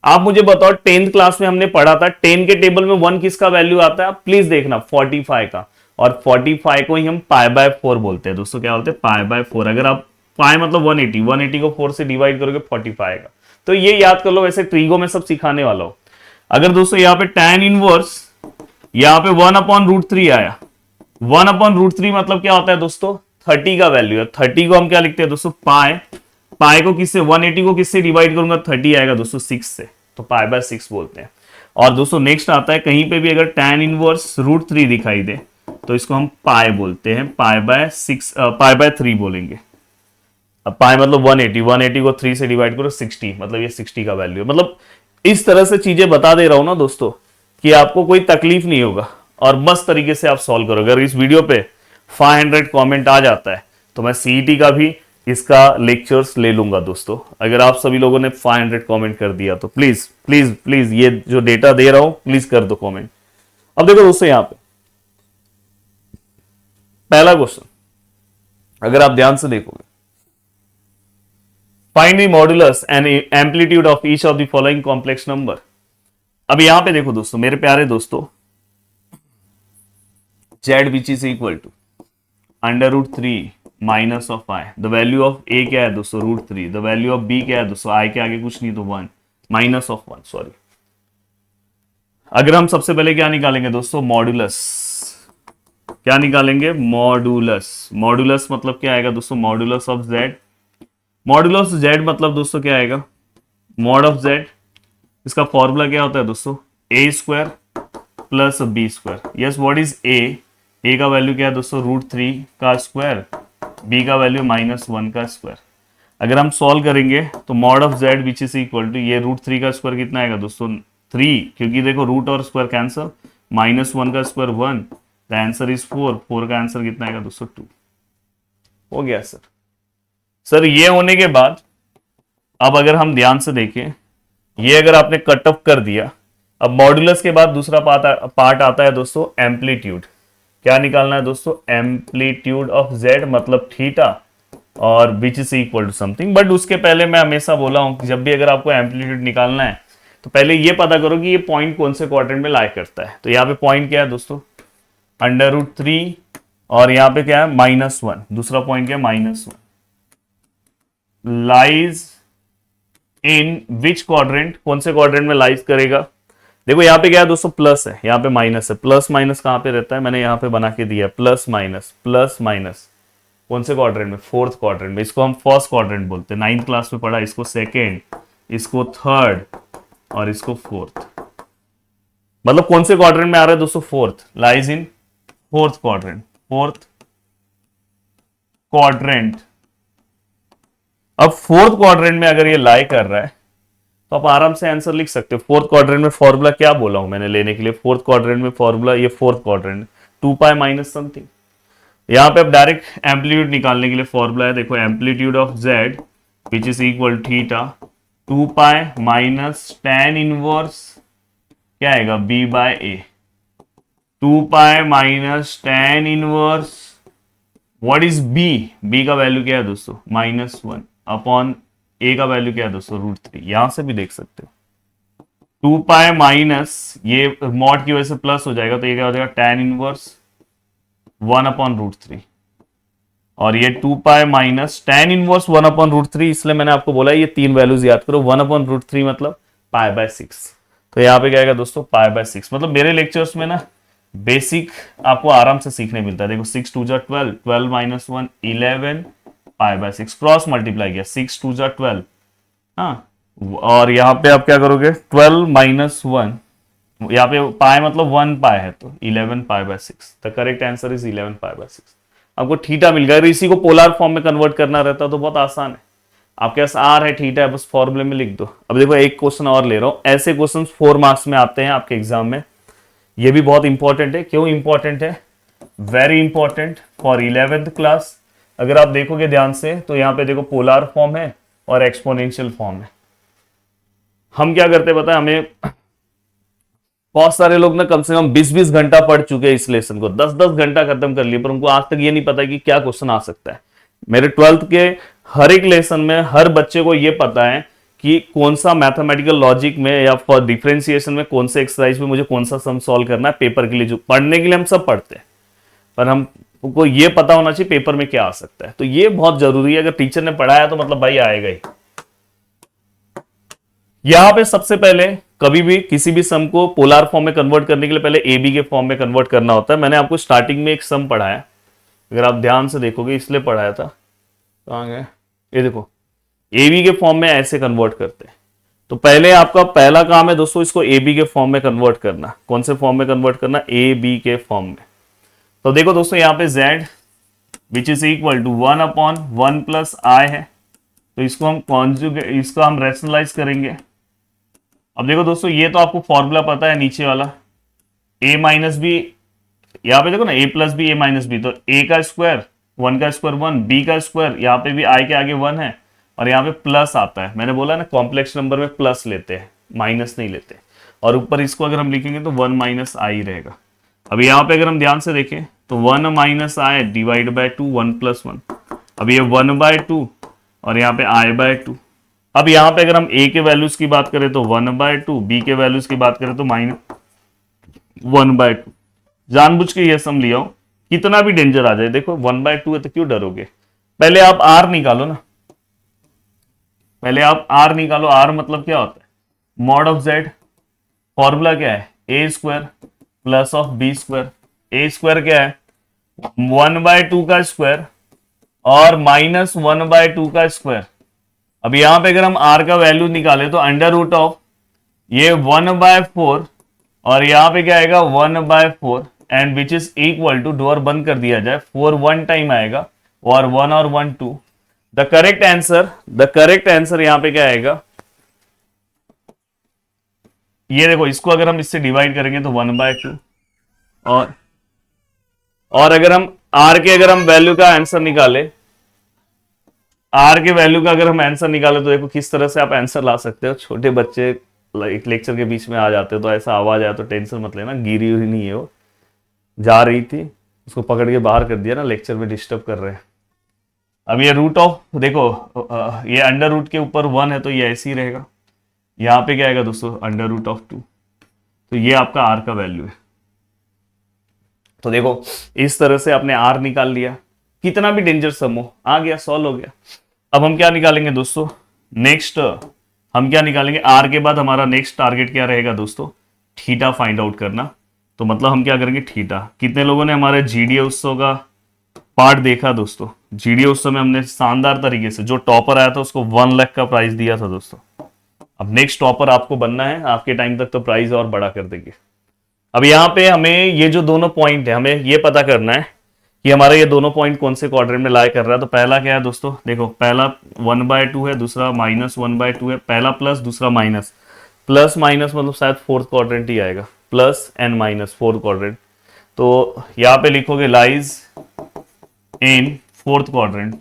[SPEAKER 1] आप मुझे बताओ 10th क्लास में हमने पढ़ा था 10 के टेबल में 1 किसका वैल्यू आता है, प्लीज देखना 45 का, और 45 को ही हम π/4 बोलते हैं दोस्तों। क्या बोलते हैं, π/4। अगर आप पाई मतलब 180 को 4 से डिवाइड करोगे 45 का, तो ये याद कर लो। वैसे ट्रीगो में सब सिखाने वाला हो। अगर दोस्तों यहाँ पे tan इनवर्स, यहाँ पे 1/√3 आया, 1/√3 मतलब क्या होता है दोस्तों, 30 का वैल्यू है। 30 को हम क्या लिखते हैं दोस्तों, पाई को किससे, 180 को किससे डिवाइड करूंगा, 30 आएगा दोस्तों 6 से, तो π/6 बोलते हैं। और दोस्तों नेक्स्ट आता है, कहीं पे भी अगर tan इनवर्स √3 दिखाई दे तो इसको हम पाई बोलते हैं, π/3 बोलेंगे। अब पाई मतलब 180 को 3 से डिवाइड करो 60, मतलब ये 60 का वैल्यू है। मतलब इस तरह से चीजें बता दे रहा हूं ना दोस्तों, कि आपको कोई तकलीफ नहीं होगा और मस्त तरीके से आप सॉल्व करोगे। अगर इस वीडियो पे 500 कमेंट आ जाता है तो मैं सीईटी का भी इसका लेक्चर्स ले लूंगा दोस्तों। अगर आप सभी लोगों ने 500 कमेंट कर दिया तो प्लीज प्लीज प्लीज ये जो डेटा दे रहा हूं प्लीज कर दो कमेंट। अब देखो दोस्तों, यहां पे पहला क्वेश्चन अगर आप ध्यान से देखोगे, find the modulus and amplitude of each of the following complex number. अब यहां पे देखो दोस्तों, मेरे प्यारे दोस्तों, z which is equal to √3 minus of i, the value of a क्या है दोस्तों, √3, द वैल्यू ऑफ b क्या है दोस्तों, i के आगे कुछ नहीं तो 1, माइनस ऑफ 1, सॉरी। अगर हम सबसे पहले क्या निकालेंगे दोस्तों, मॉड्यूलस। क्या निकालेंगे, मॉड्यूलस। मॉड्यूलस मतलब क्या आएगा दोस्तों, modulus of z। Modulus z मतलब दोस्तों क्या आएगा, मॉड ऑफ z। इसका फॉर्मूला क्या होता है दोस्तों, a² plus b²। Yes, what is a का वैल्यू क्या है दोस्तों, √3 का स्क्वायर, b का वैल्यू -1 का स्क्वायर। अगर हम सॉल्व करेंगे तो mod of z which is equal to, ये √3 का स्क्वायर कितना आएगा दोस्तों, 3, क्योंकि देखो रूट और स्क्वायर कैंसिल, -1 का स्क्वायर 1, द आंसर इज 4 का आंसर कितना आएगा दोस्तों, 2। हो गया सर ये होने के बाद अब अगर हम ध्यान से देखें, ये अगर आपने कट ऑफ कर दिया, अब मॉड्यूलस के बाद दूसरा पार्ट आता है दोस्तों, एम्पलीट्यूड। क्या निकालना है दोस्तों, एम्पलीट्यूड ऑफ z मतलब थीटा, और which is equal to something. But उसके पहले मैं हमेशा बोला हूं कि जब भी अगर आपको एम्पलीट्यूड निकालना है तो पहले ये पता करो कि ये पॉइंट कौन से क्वाड्रेंट में लाई करता है। तो यहाँ पे पॉइंट क्या है दोस्तों, √3, और यहाँ पे क्या है -1, दूसरा पॉइंट क्या है -1, लाइज इन विच क्वाड्रेंट, कौन से क्वाड्रेंट में लाइज करेगा। देखो यहाँ पे क्या है दोस्तों, प्लस है, यहाँ पे माइनस है। प्लस माइनस कहां पे रहता है, मैंने यहाँ पे बना के दिया प्लस माइनस, कौन से क्वाड्रेंट में, 4th क्वाड्रेंट में। इसको हम फर्स्ट क्वाड्रेंट बोलते हैं, 9th क्लास में पढ़ा, इसको सेकेंड, इसको थर्ड, और इसको 4th। मतलब कौन से क्वाड्रेंट में आ रहा है दोस्तों, 4th, lies in 4th quadrant, 4th quadrant. अब 4th क्वाड्रेंट में अगर ये लाई कर रहा है तो आप आराम से आंसर लिख सकते हो। 4th क्वाड्रेंट में फॉर्मूला क्या बोला हूं मैंने लेने के लिए, 4th क्वाड्रेंट में फॉर्मूला, ये 4th क्वाड्रेंट 2π माइनस समथिंग। यहां पे अब डायरेक्ट एम्पलीट्यूड निकालने के लिए फॉर्मूला है, देखो amplitude of z which is equal theta 2π minus tan inverse क्या आएगा, b/a, 2π minus tan inverse, what is b का वैल्यू क्या है दोस्तों, -1 अपॉन a का वैल्यू क्या है दोस्तों, √3। यहां से भी देख सकते हो 2π माइनस, ये मॉड की वजह से प्लस हो जाएगा, तो ये क्या हो जाएगा, tan इनवर्स 1/√3, और ये 2π माइनस tan इनवर्स 1/√3। इसलिए मैंने आपको बोला ये 3 वैल्यूज याद करो, 1/√3 मतलब π/6। तो यहाँ पे क्या आएगा दोस्तों, π/6। मतलब मेरे लेक्चर्स में ना बेसिक आपको आराम से सीखने मिलता है। देखो 6 2 12, 12 - 1 11, π/6 क्रॉस मल्टीप्लाई किया, 6 2 12, हाँ, और यहाँ पे आप क्या करोगे, 12 - 1, यहाँ पे पाई मतलब 1 पाई है, तो 11 π/6। The correct answer is 11 π/6। आपको थीटा मिल गया। अगर इसी को पोलर फॉर्म में कन्वर्ट करना रहता तो बहुत आसान है, आपके पास आर है, थीटा है, बस फॉर्मूले में लिख दो। अब देखो एक क्वेश्चन और ले रहा हूं, ऐसे क्वेश्चन 4 मार्क्स में आते हैं आपके एग्जाम में, ये भी बहुत इंपॉर्टेंट है। क्यों इंपॉर्टेंट है, very important for 11th class. अगर आप देखोगे ध्यान से तो यहां पे देखो पोलर फॉर्म है और एक्सपोनेंशियल फॉर्म है। हम क्या करते हैं पता है, हमें बहुत सारे लोग ना कम से कम 20-20 घंटा पढ़ चुके हैं इस लेसन को, 10-10 घंटा खत्म कर लिए, पर उनको आज तक ये नहीं पता कि क्या क्वेश्चन आ सकता है। मेरे 12th के हर एक लेसन में हर बच्चे को ये पता है कि कौन सा मैथमेटिकल लॉजिक में या फॉर डिफरेंशिएशन में कौन से एक्सरसाइज में मुझे कौन सा सम सॉल्व करना है पेपर के लिए। जो पढ़ने के लिए हम सब पढ़ते हैं, पर हमको ये पता होना चाहिए पेपर में क्या आ सकता है। तो ये बहुत जरूरी है, अगर टीचर ने पढ़ाया तो मतलब भाई आएगा ही। यहां पे सबसे पहले कभी भी किसी भी सम को पोलर फॉर्म में कन्वर्ट करने के लिए पहले ए बी के फॉर्म में कन्वर्ट करना होता है। मैंने आपको स्टार्टिंग में एक सम पढ़ाया, अगर आप ध्यान से देखोगे इसलिए पढ़ाया था, कहां गए, ये देखो ए बी के फॉर्म में ऐसे कन्वर्ट करते हैं। तो पहले आपका पहला काम है दोस्तों इसको ए बी के फॉर्म में कन्वर्ट करना। कौन से फॉर्म में कन्वर्ट करना, ए बी के फॉर्म में। तो देखो दोस्तों यहाँ पे z which is equal to 1/1 plus i है, तो इसको हम कॉन्जुगेट, इसको हम रैशनलाइज करेंगे। अब देखो दोस्तों ये तो आपको फॉर्मूला पता है नीचे वाला, a माइनस बी, यहाँ पे देखो ना a plus b, a minus b, तो a का स्क्वायर 1 का स्क्वायर 1, b का स्क्वायर यहाँ पे भी i के आगे 1 है और यहाँ पे प्लस आता है। मैंने बोला ना कॉम्प्लेक्स नंबर में प्लस लेते हैं, माइनस नहीं लेते। और ऊपर इसको अगर हम लिखेंगे तो 1 माइनस आई रहेगा। अब यहाँ पे अगर हम ध्यान से देखें तो 1 minus I divide by 2, 1 plus 1। अब ये 1/2 और यहाँ पे i/2। अब यहाँ पे अगर हम a के वैल्यूज की बात करें तो 1/2, b के वैल्यूज की बात करें तो -1/2। जानबूझ के ये सम लिया हो, कितना भी डेंजर आ जाए, देखो 1/2 है तो क्यों डरोगे। पहले आप r निकालो ना, पहले आप r निकालो। r मतलब क्या होता है, मॉड ऑफ z। फॉर्मूला क्या है, a square plus of b square. a square क्या है, 1/2 का स्क्वायर और -1/2 का स्क्वायर। अब यहां पे अगर हम r का वैल्यू निकाले तो अंडर रूट ऑफ ये 1/4 और यहां पे क्या आएगा 1/4 and which is equal to, door बंद कर दिया जाए, 4 1 टाइम आएगा और 1 और 1 2। द करेक्ट आंसर यहां पे क्या आएगा, ये देखो इसको अगर हम इससे डिवाइड करेंगे तो 1/2 और अगर हम r के अगर हम वैल्यू का आंसर निकाले, आर के वैल्यू का अगर हम आंसर निकाले तो देखो किस तरह से आप आंसर ला सकते हो। छोटे बच्चे एक लेक्चर के बीच में आ जाते हो तो ऐसा आवाज आया तो टेंशन मत लेना, गिरी हुई नहीं है, वो जा रही थी, उसको पकड़ के बाहर कर दिया ना, लेक्चर में डिस्टर्ब कर रहे हैं। अब ये रूट ऑफ देखो ये अंडर रूट के ऊपर 1 है तो ये ऐसे ही रहेगा। यहाँ पे क्या आएगा दोस्तों, अंडर रूट ऑफ 2। तो ये आपका आर का वैल्यू है। तो देखो इस तरह से आपने आर निकाल लिया, कितना भी डेंजर सम हो आ गया, सॉल्व हो गया। अब हम क्या निकालेंगे दोस्तों, नेक्स्ट हम क्या निकालेंगे, आर के बाद हमारा नेक्स्ट टारगेट क्या रहेगा दोस्तों, थीटा फाइंड आउट करना। तो मतलब हम क्या करेंगे, थीटा। कितने लोगों ने हमारे जीडीए उत्सव का पार्ट देखा दोस्तों, जीडीए उत्सव में हमने शानदार तरीके से, जो टॉपर आया था उसको 1 लाख का प्राइज दिया था दोस्तों। अब नेक्स्ट टॉपर आपको बनना है, आपके टाइम तक तो प्राइज और बड़ा कर देंगे। अब यहाँ पे हमें ये जो दोनों पॉइंट है, हमें ये पता करना है कि हमारा ये दोनों पॉइंट कौन से क्वाड्रेंट में लाई कर रहा है। तो पहला क्या है दोस्तों, देखो पहला 1/2 है, दूसरा -1/2 है, पहला प्लस दूसरा माइनस। प्लस माइनस मतलब शायद फोर्थ क्वाड्रेंट ही आएगा, plus and minus fourth quadrant. तो यहाँ पे लिखोगे लाइज इन फोर्थ क्वाड्रेंट।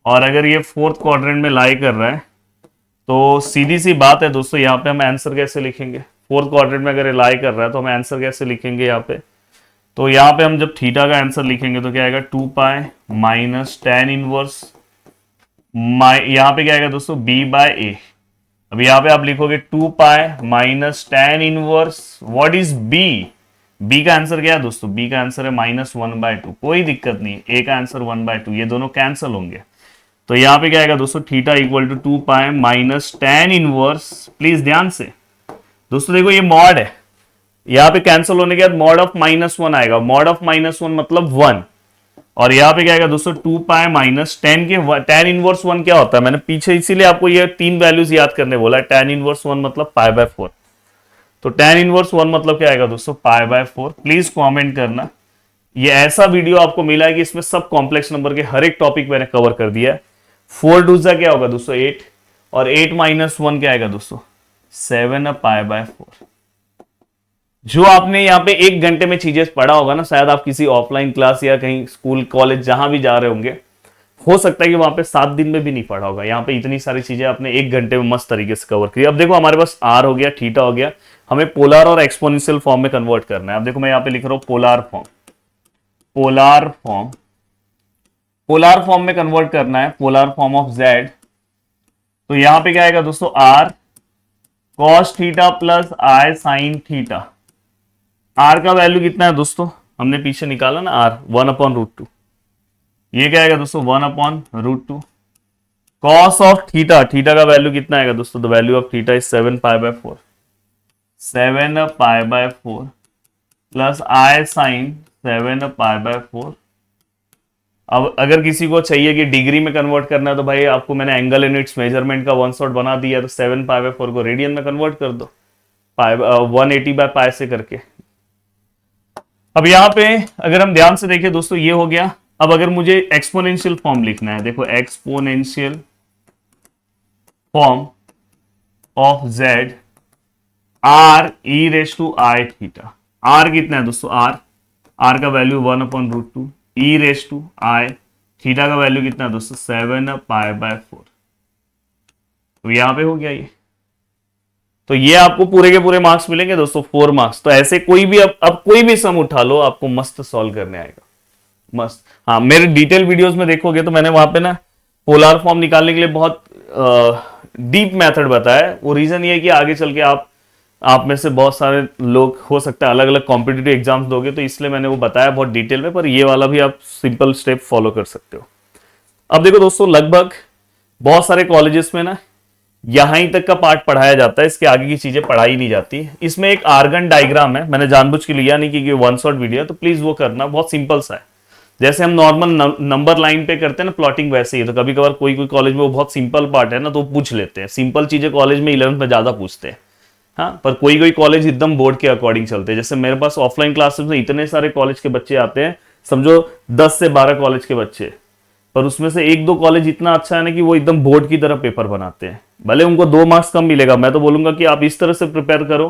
[SPEAKER 1] और अगर ये फोर्थ क्वाड्रेंट में लाई कर रहा है तो सीधी सी बात है दोस्तों, यहाँ पे हम आंसर कैसे लिखेंगे, फोर्थ क्वाड्रेंट में अगर ये लाई कर रहा है तो हम आंसर कैसे लिखेंगे यहाँ पे। तो यहाँ पे हम जब थीटा का आंसर लिखेंगे तो क्या आएगा, 2π माइनस tan इनवर्स, यहाँ पे क्या आएगा दोस्तों, b/a। अब यहाँ पे आप लिखोगे 2π minus tan inverse, what is b का आंसर क्या है दोस्तों, b का आंसर है -1/2। कोई दिक्कत नहीं, a का आंसर 1/2, ये दोनों कैंसिल होंगे। तो यहाँ पे क्या आएगा दोस्तों, theta equal to 2π minus tan inverse. Please ध्यान से दोस्तों देखो ये मॉड है, यहाँ पे कैंसिल होने के बाद मॉड ऑफ -1 आएगा, मॉड ऑफ -1 मतलब 1। और यहाँ पे क्या आएगा दोस्तों, 2π माइनस tan के tan इनवर्स 1 क्या होता है, मैंने पीछे इसीलिए आपको ये 3 वैल्यूज याद करने बोला है। tan इनवर्स 1 मतलब π/4। तो tan इनवर्स 1 मतलब क्या आएगा दोस्तों, π/4। प्लीज कॉमेंट करना, ये ऐसा वीडियो आपको मिला है कि इसमें सब कॉम्प्लेक्स नंबर के हर एक टॉपिक मैंने कवर कर दिया है। 4 दूसरा क्या होगा दोस्तों 8, और 8 - 1 क्या आएगा दोस्तों 7 π/4। जो आपने यहाँ पे 1 घंटे में चीजें पढ़ा होगा ना, शायद आप किसी ऑफलाइन क्लास या कहीं स्कूल कॉलेज जहां भी जा रहे होंगे, हो सकता है कि वहां पे 7 दिन में भी नहीं पढ़ा होगा। यहाँ पे इतनी सारी चीजें आपने 1 घंटे में मस्त तरीके से कवर की। अब देखो हमारे पास आर हो गया, थीटा हो गया, हमें पोलर और एक्सपोनेंशियल फॉर्म में कन्वर्ट करना है। अब देखो मैं यहाँ पे लिख रहा हूं polar form, polar form, polar form में कन्वर्ट करना है, पोलर फॉर्म ऑफ जेड। तो यहां पे क्या आएगा दोस्तों, आर कॉस थीटा प्लस आई साइन थीटा। आर का वैल्यू कितना है दोस्तों, हमने पीछे निकाला ना, आर 1/√2। ये क्या आएगा दोस्तों, 1/√2। कॉस ऑफ थीटा, थीटा का वैल्यू कितना आएगा दोस्तों, the value of theta is 7π/4, 7π/4 plus I sine 7π/4। अब अगर किसी को चाहिए कि डिग्री में कन्वर्ट करना है, तो भाई आपको मैंने एंगल यूनिट्स मेजरमेंट का वन शॉट बना दिया, तो 7π/4 को रेडियन में कन्वर्ट कर दो, 180/π से करके। अब यहां पे अगर हम ध्यान से देखें दोस्तों, ये हो गया। अब अगर मुझे एक्सपोनेंशियल फॉर्म लिखना है, देखो exponential form of z r e⁻आई थीटा। आर कितना है दोस्तों, आर का वैल्यू 1/√2, e⁻आई थीटा का वैल्यू कितना है दोस्तों, 7π/4। तो यहां पे हो गया ये। तो ये आपको पूरे के पूरे मार्क्स मिलेंगे दोस्तों, 4 मार्क्स। तो ऐसे कोई भी अब कोई भी सम उठा लो, आपको मस्त सॉल्व करने आएगा, मस्त। हाँ, मेरे डिटेल वीडियोस में देखोगे तो मैंने वहां पे ना पोलर फॉर्म निकालने के लिए बहुत डीप मेथड बताया है। वो रीजन ये है कि आगे चल के आप में से बहुत सारे लोग हो सकता है अलग अलग कॉम्पिटिटिव एग्जाम्स दोगे, तो इसलिए मैंने वो बताया बहुत डिटेल में। पर ये वाला भी आप सिंपल स्टेप फॉलो कर सकते हो। अब देखो दोस्तों, लगभग बहुत सारे कॉलेजेस में ना यहां ही तक का पार्ट पढ़ाया जाता है, इसके आगे की चीजें पढ़ाई नहीं जाती। इसमें एक आर्गन डायग्राम है, मैंने जानबूझ के लिया नहीं क्योंकि वन शॉट वीडियो है, तो प्लीज वो करना, बहुत सिंपल सा है। जैसे हम नॉर्मल नंबर लाइन पे करते हैं ना प्लॉटिंग, वैसे ही। तो कभी कभार कोई कॉलेज में वो बहुत सिंपल पार्ट है ना, तो पूछ लेते हैं। सिंपल चीजें कॉलेज में 11th में ज्यादा पूछते हैं, हाँ। पर कोई कॉलेज एकदम बोर्ड के अकॉर्डिंग चलते हैं। जैसे मेरे पास ऑफलाइन क्लासेस में इतने सारे कॉलेज के बच्चे आते हैं, समझो 10 से 12 कॉलेज के बच्चे, पर उसमें से 1-2 कॉलेज इतना अच्छा है ना कि वो एकदम बोर्ड की तरह पेपर बनाते हैं। भले उनको 2 मार्क्स कम मिलेगा, मैं तो बोलूंगा कि आप इस तरह से प्रिपेयर करो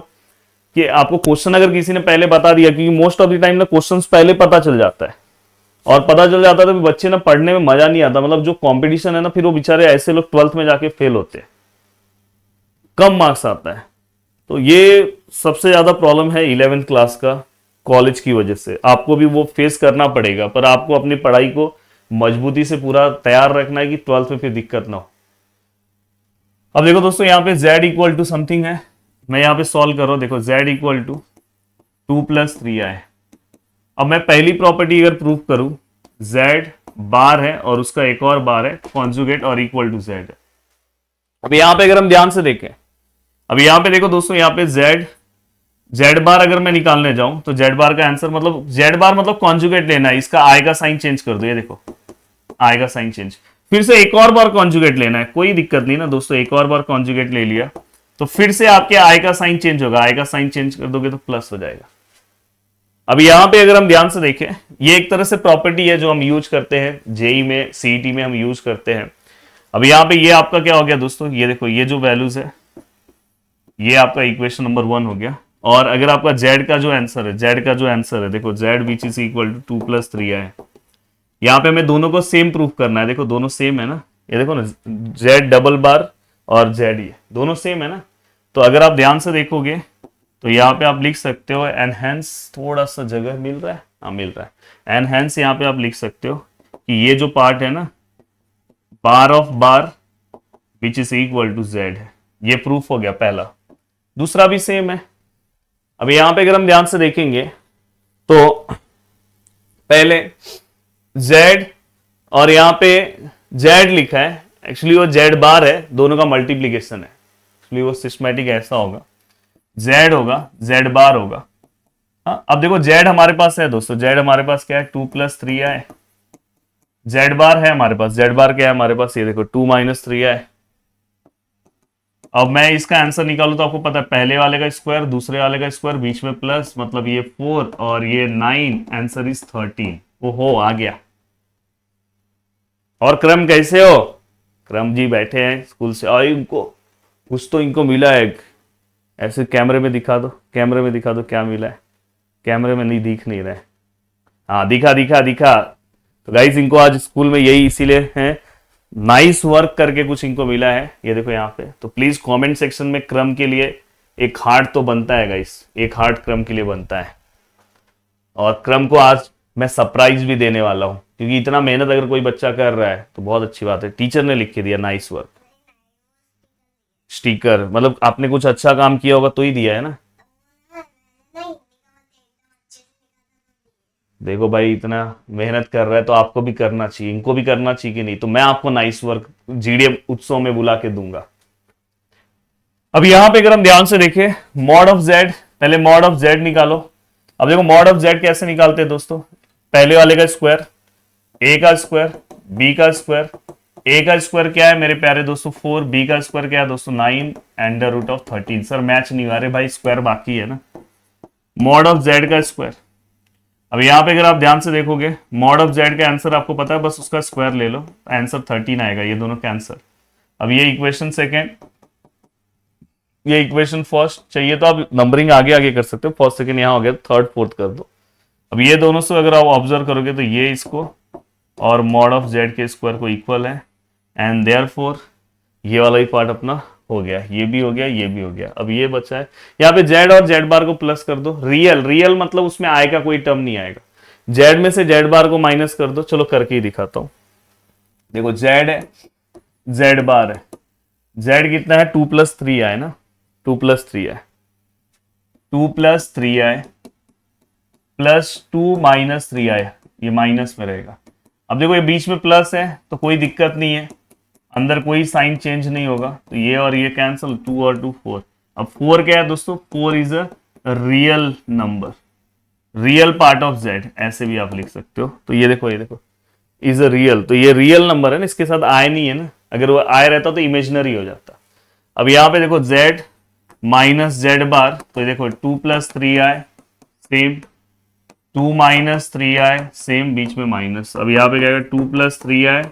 [SPEAKER 1] कि आपको क्वेश्चन अगर किसी ने पहले बता दिया, क्योंकि मोस्ट ऑफ द टाइम ना क्वेश्चन पहले पता चल जाता है, और पता चल जाता है तो बच्चे ना पढ़ने में मजा नहीं आता। मतलब जो कंपटीशन है ना, फिर वो बेचारे ऐसे लोग 12th में जाके फेल होते हैं, कम मार्क्स आता है। तो ये सबसे ज्यादा प्रॉब्लम है 11th क्लास का, कॉलेज की वजह से आपको भी वो फेस करना पड़ेगा। पर आपको अपनी पढ़ाई को मजबूती से पूरा तैयार रखना है कि 12th में फिर दिक्कत ना हो। अब देखो दोस्तों, यहाँ पे z इक्वल टू समथिंग है, मैं यहाँ पे सॉल्व कर रहा हूं। देखो z इक्वल टू 2 + 3i। अब मैं पहली प्रॉपर्टी अगर प्रूव करूं, z बार है और उसका एक और बार है कॉन्जुगेट और इक्वल टू z है। अब यहां पे अगर हम ध्यान से देखें, अब यहां पे देखो दोस्तों, यहां पे z बार अगर मैं निकालने जाऊं तो z बार का आंसर, मतलब z बार मतलब कॉन्जुगेट लेना है, इसका i का साइन चेंज कर दो। ये देखो i का साइन चेंज, फिर से एक और बार कॉन्जुगेट लेना है, कोई दिक्कत नहीं ना दोस्तों। एक और बार कॉन्जुगेट ले लिया तो फिर से आपके i का साइन चेंज होगा, i का साइन चेंज कर दोगे तो प्लस हो जाएगा। अब यहां पे अगर हम ध्यान से देखें, ये एक तरह से प्रॉपर्टी है जो हम यूज करते हैं जेई में, सीईटी में हम यूज करते हैं। अब यहां पे ये आपका क्या हो गया दोस्तों, ये देखो ये जो वैल्यूज है, ये आपका इक्वेशन नंबर 1 हो गया। और अगर आपका z का जो आंसर है, z का जो आंसर है, देखो z which is equal to 2 + 3i है। यहां पे हमें दोनों को सेम प्रूफ करना है। देखो दोनों सेम है ना, ये देखो ना, z डबल बार और z, ये दोनों सेम है ना। तो अगर आप ध्यान से देखोगे तो यहाँ पे आप लिख सकते हो एनहेंस, थोड़ा सा जगह मिल रहा है, हाँ मिल रहा है एनहेंस। यहाँ पे आप लिख सकते हो कि ये जो पार्ट है ना, bar of bar which is equal to z है। ये प्रूफ हो गया पहला। दूसरा भी सेम है। अब यहां पे अगर हम ध्यान से देखेंगे तो पहले z और यहां पे z लिखा है, एक्चुअली वो z बार है, दोनों का मल्टीप्लीकेशन है। एक्चुअली वो सिस्टमैटिक ऐसा होगा, z होगा, z बार होगा। हाँ, अब देखो z हमारे पास है दोस्तों, z हमारे पास क्या है, 2 + 3i। z बार है हमारे पास, z बार क्या है हमारे पास, ये देखो 2 - 3i। अब मैं इसका आंसर निकालू तो आपको पता है, पहले वाले का स्क्वायर, दूसरे वाले का स्क्वायर, बीच में प्लस, मतलब ये 4 और ये 9, आंसर इज 13। ओहो, आ गया। और क्रम कैसे हो? क्रम जी बैठे हैं स्कूल से, और इनको कुछ तो इनको मिला है, ऐसे कैमरे में दिखा दो, कैमरे में दिखा दो क्या मिला है। कैमरे में नहीं दिख नहीं रहा है। हाँ दिखा दिखा दिखा। तो गाइस इनको आज स्कूल में यही इसीलिए है, नाइस वर्क करके कुछ इनको मिला है। ये देखो यहाँ पे। तो प्लीज कमेंट सेक्शन में क्रम के लिए एक हार्ट तो बनता है गाइस, एक हार्ट क्रम के लिए बनता है। और क्रम को आज मैं सरप्राइज भी देने वाला हूं, क्योंकि इतना मेहनत अगर कोई बच्चा कर रहा है तो बहुत अच्छी बात है। टीचर ने लिख के दिया नाइस वर्क। स्टिकर मतलब आपने कुछ अच्छा काम किया होगा तो ही दिया है ना। देखो भाई इतना मेहनत कर रहा है तो आपको भी करना चाहिए, इनको भी करना चाहिए कि नहीं। तो मैं आपको नाइस वर्क जीडीए उत्सव में बुला के दूंगा। अब यहां पे अगर हम ध्यान से देखें, मॉड ऑफ जेड, पहले मॉड ऑफ जेड निकालो। अब देखो मॉड ऑफ जेड कैसे निकालते हैं दोस्तों, पहले वाले का स्क्वायर, ए का स्क्वायर, बी का स्क्वायर। ए का स्क्वायर क्या है मेरे प्यारे दोस्तों 4, बी का स्क्वायर क्या है दोस्तों 9 and the root of 13। Sir match नहीं आ रहे भाई, स्क्वायर बाकी है ना। मॉड ऑफ जेड का स्क्वायर। अब यहां पे अगर आप ध्यान से देखोगे मॉड ऑफ जेड का आंसर आपको पता है, बस उसका स्क्वायर ले लो, आंसर 13 आएगा। ये दोनों का आंसर। अब ये इक्वेशन सेकेंड, ये इक्वेशन फर्स्ट। चाहिए तो आप नंबरिंग आगे आगे कर सकते हो, फर्स्ट सेकेंड यहाँ हो गया, थर्ड फोर्थ कर दो। अब ये दोनों से अगर आप ऑब्जर्व करोगे तो ये इसको और मॉड ऑफ जेड के स्क्वायर को इक्वल है, एंड देयरफॉर ये वाला ही पार्ट अपना हो गया, ये भी हो गया, ये भी हो गया। अब ये बचा है यहाँ पे जेड और जेड बार को प्लस कर दो। रियल, रियल मतलब उसमें आय का कोई टर्म नहीं आएगा। जेड में से जेड बार को माइनस कर दो। चलो करके ही दिखाता हूं। देखो जेड है, जेड बार है, जेड कितना है 2 + 3 आए ना, 2 + 3 आए, 2 + 3 आए +2 - 3 आए, ये माइनस में रहेगा। अब देखो ये बीच में प्लस है तो कोई दिक्कत नहीं है, अंदर कोई साइन चेंज नहीं होगा, तो ये और ये कैंसिल, 2 और 2 4। अब 4 क्या है दोस्तों, 4 is a real number, real part of Z, ऐसे भी आप लिख सकते हो। तो ये देखो इज अ रियल, तो ये रियल नंबर है ना, इसके साथ आय नहीं है ना, अगर वो आय रहता तो इमेजिनरी हो जाता। अब यहाँ पे देखो जेड माइनस जेड बार, तो ये देखो 2 + 3 आए सेम, 2 - 3 आए सेम, बीच में माइनस। अब यहाँ पे क्या 2 + 3 आए,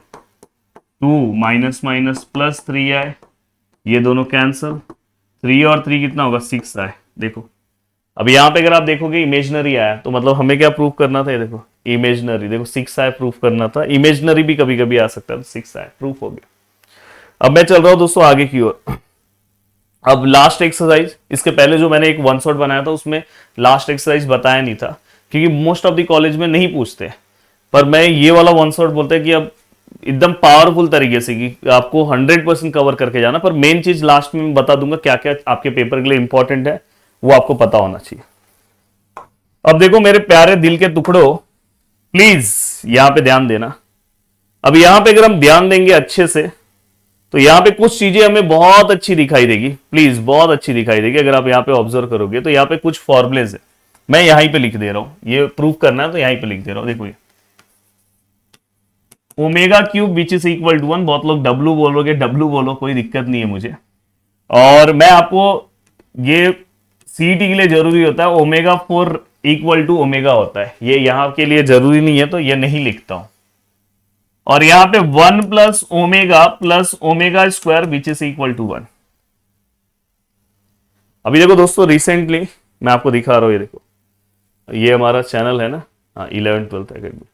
[SPEAKER 1] 2 - +3 आए, ये दोनों कैंसल, 3 और 3 कितना होगा 6 आए। देखो अब यहाँ पे अगर आप देखोगे इमेजनरी आया, तो मतलब हमें क्या प्रूफ करना था, ये देखो इमेजनरी, देखो 6 आए प्रूफ करना था। इमेजनरी भी कभी कभी आ सकता है, तो 6 आए प्रूफ हो गया। अब मैं चल रहा हूं दोस्तों आगे की ओर। अब लास्ट एक्सरसाइज, इसके पहले जो मैंने एक वन शॉट बनाया था उसमें लास्ट एक्सरसाइज बताया नहीं था, क्योंकि मोस्ट ऑफ द कॉलेज में नहीं पूछते, पर मैं ये वाला वन शॉट बोलता है कि अब एकदम पावरफुल तरीके से कि आपको 100% कवर करके जाना। पर मेन चीज लास्ट में मैं बता दूंगा क्या क्या आपके पेपर के लिए इंपॉर्टेंट है, वो आपको पता होना चाहिए। अब देखो मेरे प्यारे दिल के टुकड़ों, प्लीज यहां पे ध्यान देना। अब यहां पे अगर हम ध्यान देंगे अच्छे से तो यहां पे कुछ चीजें हमें बहुत अच्छी दिखाई देगी, प्लीज बहुत अच्छी दिखाई देगी। अगर आप यहां पे ऑब्जर्व करोगे तो यहां पे कुछ फॉर्मुलेज है, मैं यहीं पे लिख दे रहा हूं, ये प्रूव करना है तो यहीं पे लिख दे रहा हूं। देखो ये ω³ विच इज इक्वल टू 1, बहुत लोग W बोलोगे, W बोलो, कोई दिक्कत नहीं है मुझे। और मैं आपको ये सीईटी के लिए जरूरी होता है, ω4 = ω होता है, ये यहां के लिए जरूरी नहीं है तो ये नहीं लिखता हूं। और यहां पे 1 + ω + ω² विच इज इक्वल टू 1। अभी देखो दोस्तों रिसेंटली मैं आपको दिखा रहा हूं, ये देखो ये हमारा चैनल है ना, हाँ 11th 12th अकेडमी।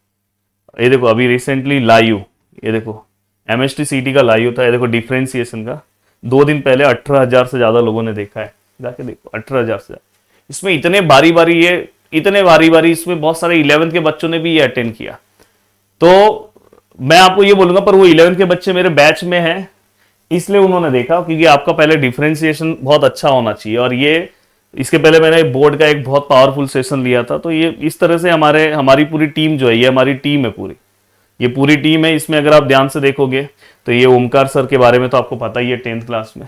[SPEAKER 1] ये देखो अभी रिसेंटली लाइव, ये देखो एमएसटी सीटी का लाइव था, ये देखो डिफरेंशिएशन का 2 दिन पहले 18,000 से ज्यादा लोगों ने देखा है, जाके देखो 18,000 से ज्यादा। इसमें इतने बारी बारी इसमें बहुत सारे 11th के बच्चों ने भी ये अटेंड किया। तो मैं आपको ये बोलूंगा, पर वो 11th के बच्चे मेरे बैच में हैं इसलिए उन्होंने देखा, क्योंकि आपका पहले डिफरेंशिएशन बहुत अच्छा होना चाहिए। और ये इसके पहले मैंने बोर्ड का एक बहुत पावरफुल सेशन लिया था, तो ये इस तरह से हमारी पूरी टीम जो है, ये हमारी टीम है पूरी, ये पूरी टीम है। इसमें अगर आप ध्यान से देखोगे तो ये ओमकार सर के बारे में तो आपको पता ही है 10th क्लास में।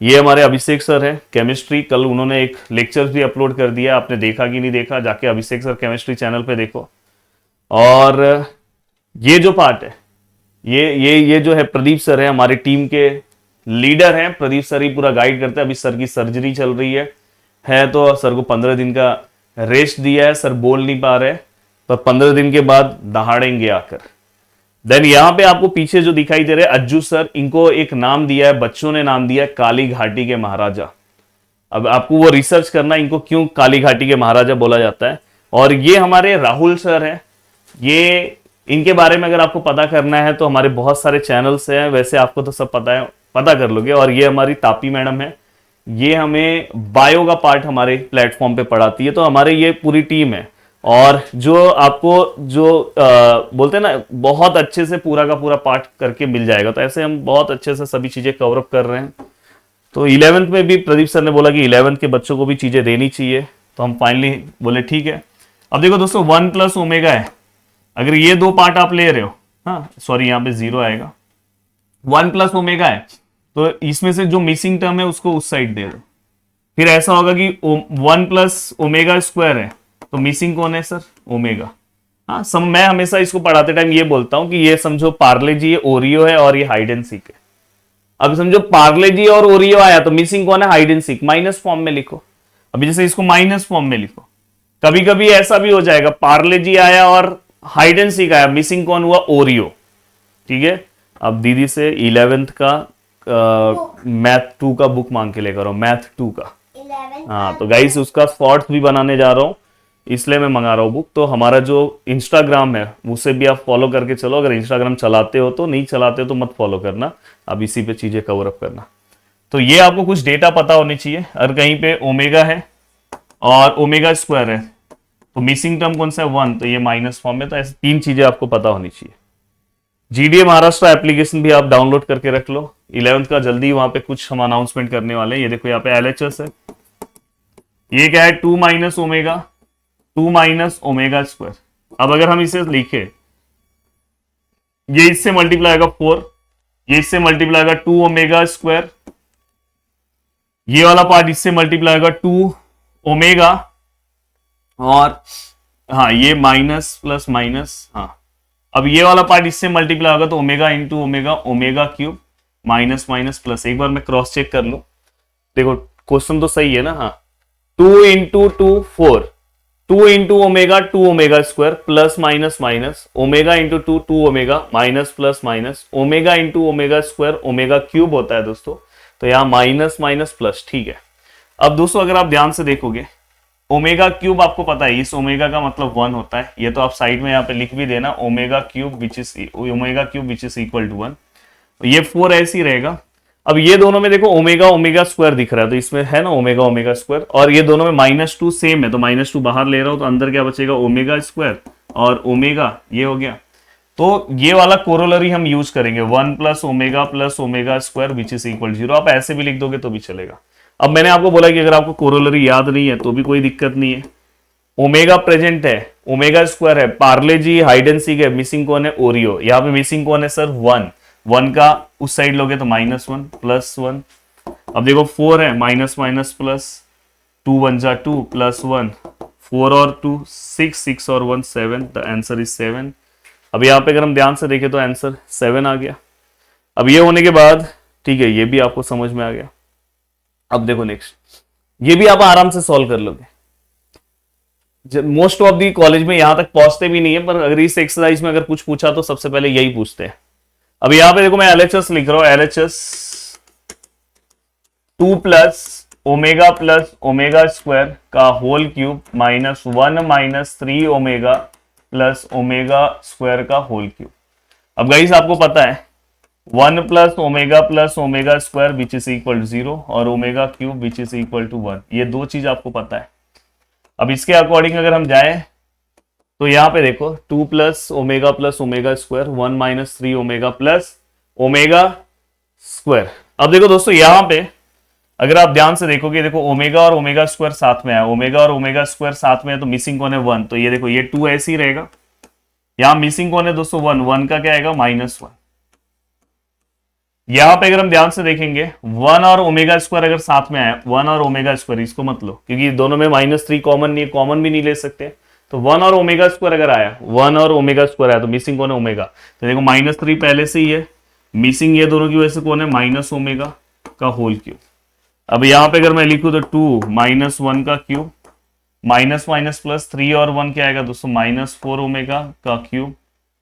[SPEAKER 1] ये हमारे अभिषेक सर है केमिस्ट्री, कल उन्होंने एक लेक्चर भी अपलोड कर दिया, आपने देखा कि नहीं देखा, जाके अभिषेक सर केमिस्ट्री चैनल पे देखो। और ये जो पार्ट है, ये जो है प्रदीप सर है, हमारी टीम के लीडर हैं, प्रदीप सर ही पूरा गाइड करते हैं। अभी सर की सर्जरी चल रही है तो सर को 15 दिन का रेस्ट दिया है, सर बोल नहीं पा रहे, पर 15 दिन के बाद दहाड़ेंगे आकर। देन यहां पे आपको पीछे जो दिखाई दे रहे हैं अज्जू सर, इनको एक नाम दिया है, बच्चों ने नाम दिया है काली घाटी के महाराजा। अब आपको वो रिसर्च करना, इनको क्यों काली घाटी के महाराजा बोला जाता है। और ये हमारे राहुल सर है, ये इनके बारे में अगर आपको पता करना है तो हमारे बहुत सारे चैनल्स हैं, वैसे आपको तो सब पता है, पता कर लोगे। और ये हमारी तापी मैडम है, ये हमें बायो का पार्ट हमारे प्लेटफॉर्म पे पढ़ाती है। तो हमारे ये पूरी टीम है, और जो आपको जो बोलते हैं ना बहुत अच्छे से पूरा का पूरा पार्ट करके मिल जाएगा। तो ऐसे हम बहुत अच्छे से सभी चीजें कवर अप कर रहे हैं। तो 11th में भी प्रदीप सर ने बोला कि 11th के बच्चों को भी चीजें देनी चाहिए, तो हम फाइनली बोले ठीक है। अब देखो दोस्तों 1 प्लस ओमेगा है, अगर ये दो पार्ट आप ले रहे हो, हाँ सॉरी यहाँ पे 0 आएगा, 1 प्लस ओमेगा है, तो इसमें से जो मिसिंग टर्म है उसको उस साइड दे दो। फिर ऐसा होगा कि 1 प्लस ओमेगा स्क्वायर है, तो मिसिंग कौन है सर, ओमेगा। हाँ मैं हमेशा इसको पढ़ाते टाइम ये बोलता हूं कि ये समझो पार्ले जी, ये ओरियो है और ये हाइड एंड सीक है। अब समझो पार्ले जी और ओरियो आया तो मिसिंग कौन है, hide and seek. Minus form में लिखो, अभी जैसे इसको माइनस फॉर्म में लिखो। कभी कभी ऐसा भी हो जाएगा, पार्ले जी आया और हाइड एंड सीक आया, मिसिंग कौन हुआ, ओरियो। ठीक है, अब दीदी से 11th का मैथ 2 का बुक मांग के लेकर आओ, मैथ 2 का। हाँ तो गाइस उसका शॉर्ट्स भी बनाने जा रहा हूँ, इसलिए मैं मंगा रहा हूँ बुक। तो हमारा जो इंस्टाग्राम है उसे भी आप फॉलो करके चलो, अगर इंस्टाग्राम चलाते हो तो, नहीं चलाते हो तो मत फॉलो करना, अब इसी पे चीजें कवर अप करना। तो ये आपको कुछ डेटा पता होनी चाहिए। अगर कहीं पे ओमेगा है और ओमेगा स्क्वायर है तो मिसिंग टर्म कौन सा है, 1, तो ये माइनस फॉर्म में। तो ऐसे 3 चीजें आपको पता होनी चाहिए। जीडीए महाराष्ट्र एप्लीकेशन भी आप डाउनलोड करके रख लो, 11th का जल्दी वहां पे कुछ हम अनाउंसमेंट करने वाले हैं। ये देखो यहाँ पे एलएचएस है, ये क्या है 2 minus omega, 2 minus omega square. अब अगर हम इसे लिखे, ये इससे मल्टीप्लाई होगा 4, ये इससे मल्टीप्लाई होगा 2 ओमेगा स्क्वायर, ये वाला पार्ट इससे मल्टीप्लाई होगा 2 ओमेगा, और हाँ ये माइनस प्लस माइनस, हाँ अब ये वाला पार्ट इससे मल्टीप्लाई होगा तो omega into omega, omega cube, minus minus plus. एक बार मैं क्रॉस चेक कर लूं, देखो क्वेश्चन तो सही है ना, हाँ 2 into 2 4, 2 into omega 2 omega square plus minus minus, omega into 2 2 omega, minus plus minus, omega into omega square, omega cube होता है दोस्तों। तो यहाँ माइनस माइनस प्लस, ठीक है। अब दोस्तों अगर आप ध्यान से देखोगे, ओमेगा क्यूब आपको पता है, इस ओमेगा का मतलब 1 होता है, ये तो आप साइड में यहाँ पे लिख भी देना, omega cube which is equal to 1। ये 4 ऐसे ही रहेगा। अब ये दोनों में देखो ओमेगा ओमेगा स्क्वायर दिख रहा है, तो इसमें है ना ओमेगा ओमेगा स्क्वायर, और ये दोनों में -2 सेम है, तो -2 बाहर ले रहा हूं तो अंदर क्या बचेगा, ओमेगा स्क्वायर और ओमेगा, ये हो गया। तो ये वाला कोरोलरी हम यूज करेंगे, 1 plus omega square which is equal 0। आप ऐसे भी लिख दोगे तो भी चलेगा। अब मैंने आपको बोला कि अगर आपको कोरोलरी याद नहीं है तो भी कोई दिक्कत नहीं है। ओमेगा प्रेजेंट है, ओमेगा स्क्वायर है, पार्ले जी हाइड एंड सीक है, मिसिंग कौन है, ओरियो। यहाँ पे मिसिंग कौन है सर, 1 का उस साइड लोगे तो -1 प्लस 1। अब देखो 4 है, माइनस माइनस प्लस, 2 1 जा 2 प्लस 1, 4 और 2 6, 6 और 1 7, द आंसर इज 7। अब यहाँ पे अगर हम ध्यान से देखें तो आंसर 7 आ गया। अब ये होने के बाद ठीक है, ये भी आपको समझ में आ गया। अब देखो नेक्स्ट, ये भी आप आराम से सॉल्व कर लोगे। मोस्ट ऑफ दी कॉलेज में यहां तक पहुंचते भी नहीं है, पर अगर इस एक्सरसाइज में अगर कुछ पूछा तो सबसे पहले यही पूछते हैं। अब यहां पे देखो मैं एलएचएस लिख रहा हूं, एलएचएस 2 प्लस ओमेगा स्क्वायर का whole cube -1 minus 3 omega plus omega square का होल क्यूब। अब गाइस आपको पता है 1 plus omega square which is equal to 0 और omega cube which is equal to 1, ये 2 चीज आपको पता है। अब इसके अकॉर्डिंग अगर हम जाए तो यहां पे देखो 2 plus omega square 1 minus 3 omega plus omega square. अब देखो दोस्तों यहां पे अगर आप ध्यान से देखोगे, देखो ओमेगा और ओमेगा स्क्वायर साथ में है, ओमेगा और ओमेगा स्क्वायर साथ में है, तो मिसिंग कौन है, 1। तो ये देखो ये 2 ऐसे ही रहेगा। यहां मिसिंग कौन है दोस्तों, 1 का क्या आएगा, -1। यहां पे अगर हम ध्यान से देखेंगे 1 और ओमेगा स्क्वायर अगर साथ में आया, 1 और ओमेगा स्क्वायर, इसको मत लो क्योंकि दोनों में -3 कॉमन नहीं है, कॉमन भी नहीं ले सकते। तो 1 और ओमेगा स्क्वायर अगर आया, 1 और ओमेगा स्क्वायर आया तो मिसिंग कौन है, ओमेगा। तो देखो -3 पहले से ही है, मिसिंग ये दोनों की वजह से कौन है, माइनस ओमेगा का होल क्यूब। अब यहां पे अगर मैं लिखूं तो 2 -1 का क्यूब, माइनस माइनस प्लस 3 और 1 क्या आएगा दोस्तों, -4 ओमेगा का क्यूब।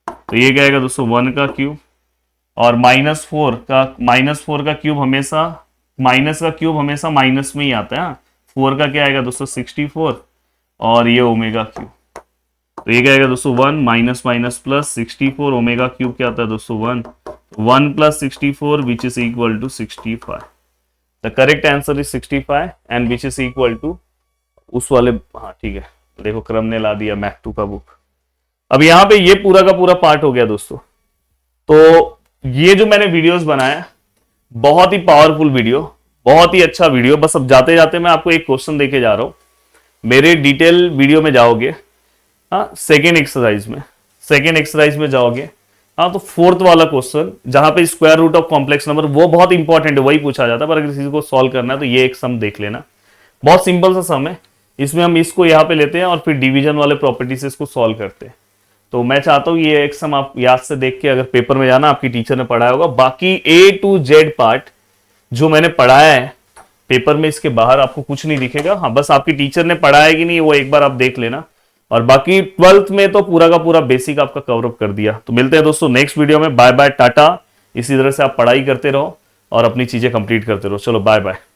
[SPEAKER 1] तो ये क्या आएगा दोस्तों, 1 का क्यूब, और -4 का क्यूब हमेशा, माइनस का क्यूब हमेशा माइनस में ही आता है। 4 का क्या आएगा दोस्तों 64 और ये ओमेगा क्यूब, तो ये क्या आएगा दोस्तों 1 minus minus plus 64, omega cube क्या आता है दोस्तों 1 plus 64 which is equal to 65। The correct answer is 65 and which is equal to उस वाले, हाँ ठीक है, देखो क्रम ने ला दिया मैक 2 का बुक। अब यहाँ पे ये पूरा का पूरा पार्ट हो गया दोस्तों। तो ये जो मैंने वीडियोस बनाया बहुत ही पावरफुल वीडियो, बहुत ही अच्छा वीडियो। बस अब जाते जाते मैं आपको एक क्वेश्चन देके जा रहा हूं, मेरे डिटेल वीडियो में जाओगे, हाँ सेकेंड एक्सरसाइज में जाओगे, हाँ तो फोर्थ वाला क्वेश्चन जहां पे square root of complex number, वो बहुत इंपॉर्टेंट है, वही पूछा जाता है। पर अगर किसी को सॉल्व करना है तो ये एक सम देख लेना, बहुत सिंपल सा सम है। इसमें हम इसको यहाँ पे लेते हैं और फिर डिवीजन वाले प्रॉपर्टी से इसको सॉल्व करते हैं। तो मैं चाहता हूं ये एक सम आप याद से देख के अगर पेपर में जाना, आपकी टीचर ने पढ़ाया होगा। बाकी A to Z पार्ट जो मैंने पढ़ाया है पेपर में, इसके बाहर आपको कुछ नहीं दिखेगा। हाँ बस आपकी टीचर ने पढ़ाया कि नहीं वो एक बार आप देख लेना। और बाकी 12th में तो पूरा का पूरा बेसिक आपका कवर अप कर दिया। तो मिलते हैं दोस्तों नेक्स्ट वीडियो में। बाय बाय, टाटा। इसी तरह से आप पढ़ाई करते रहो और अपनी चीजें कंप्लीट करते रहो। चलो बाय बाय।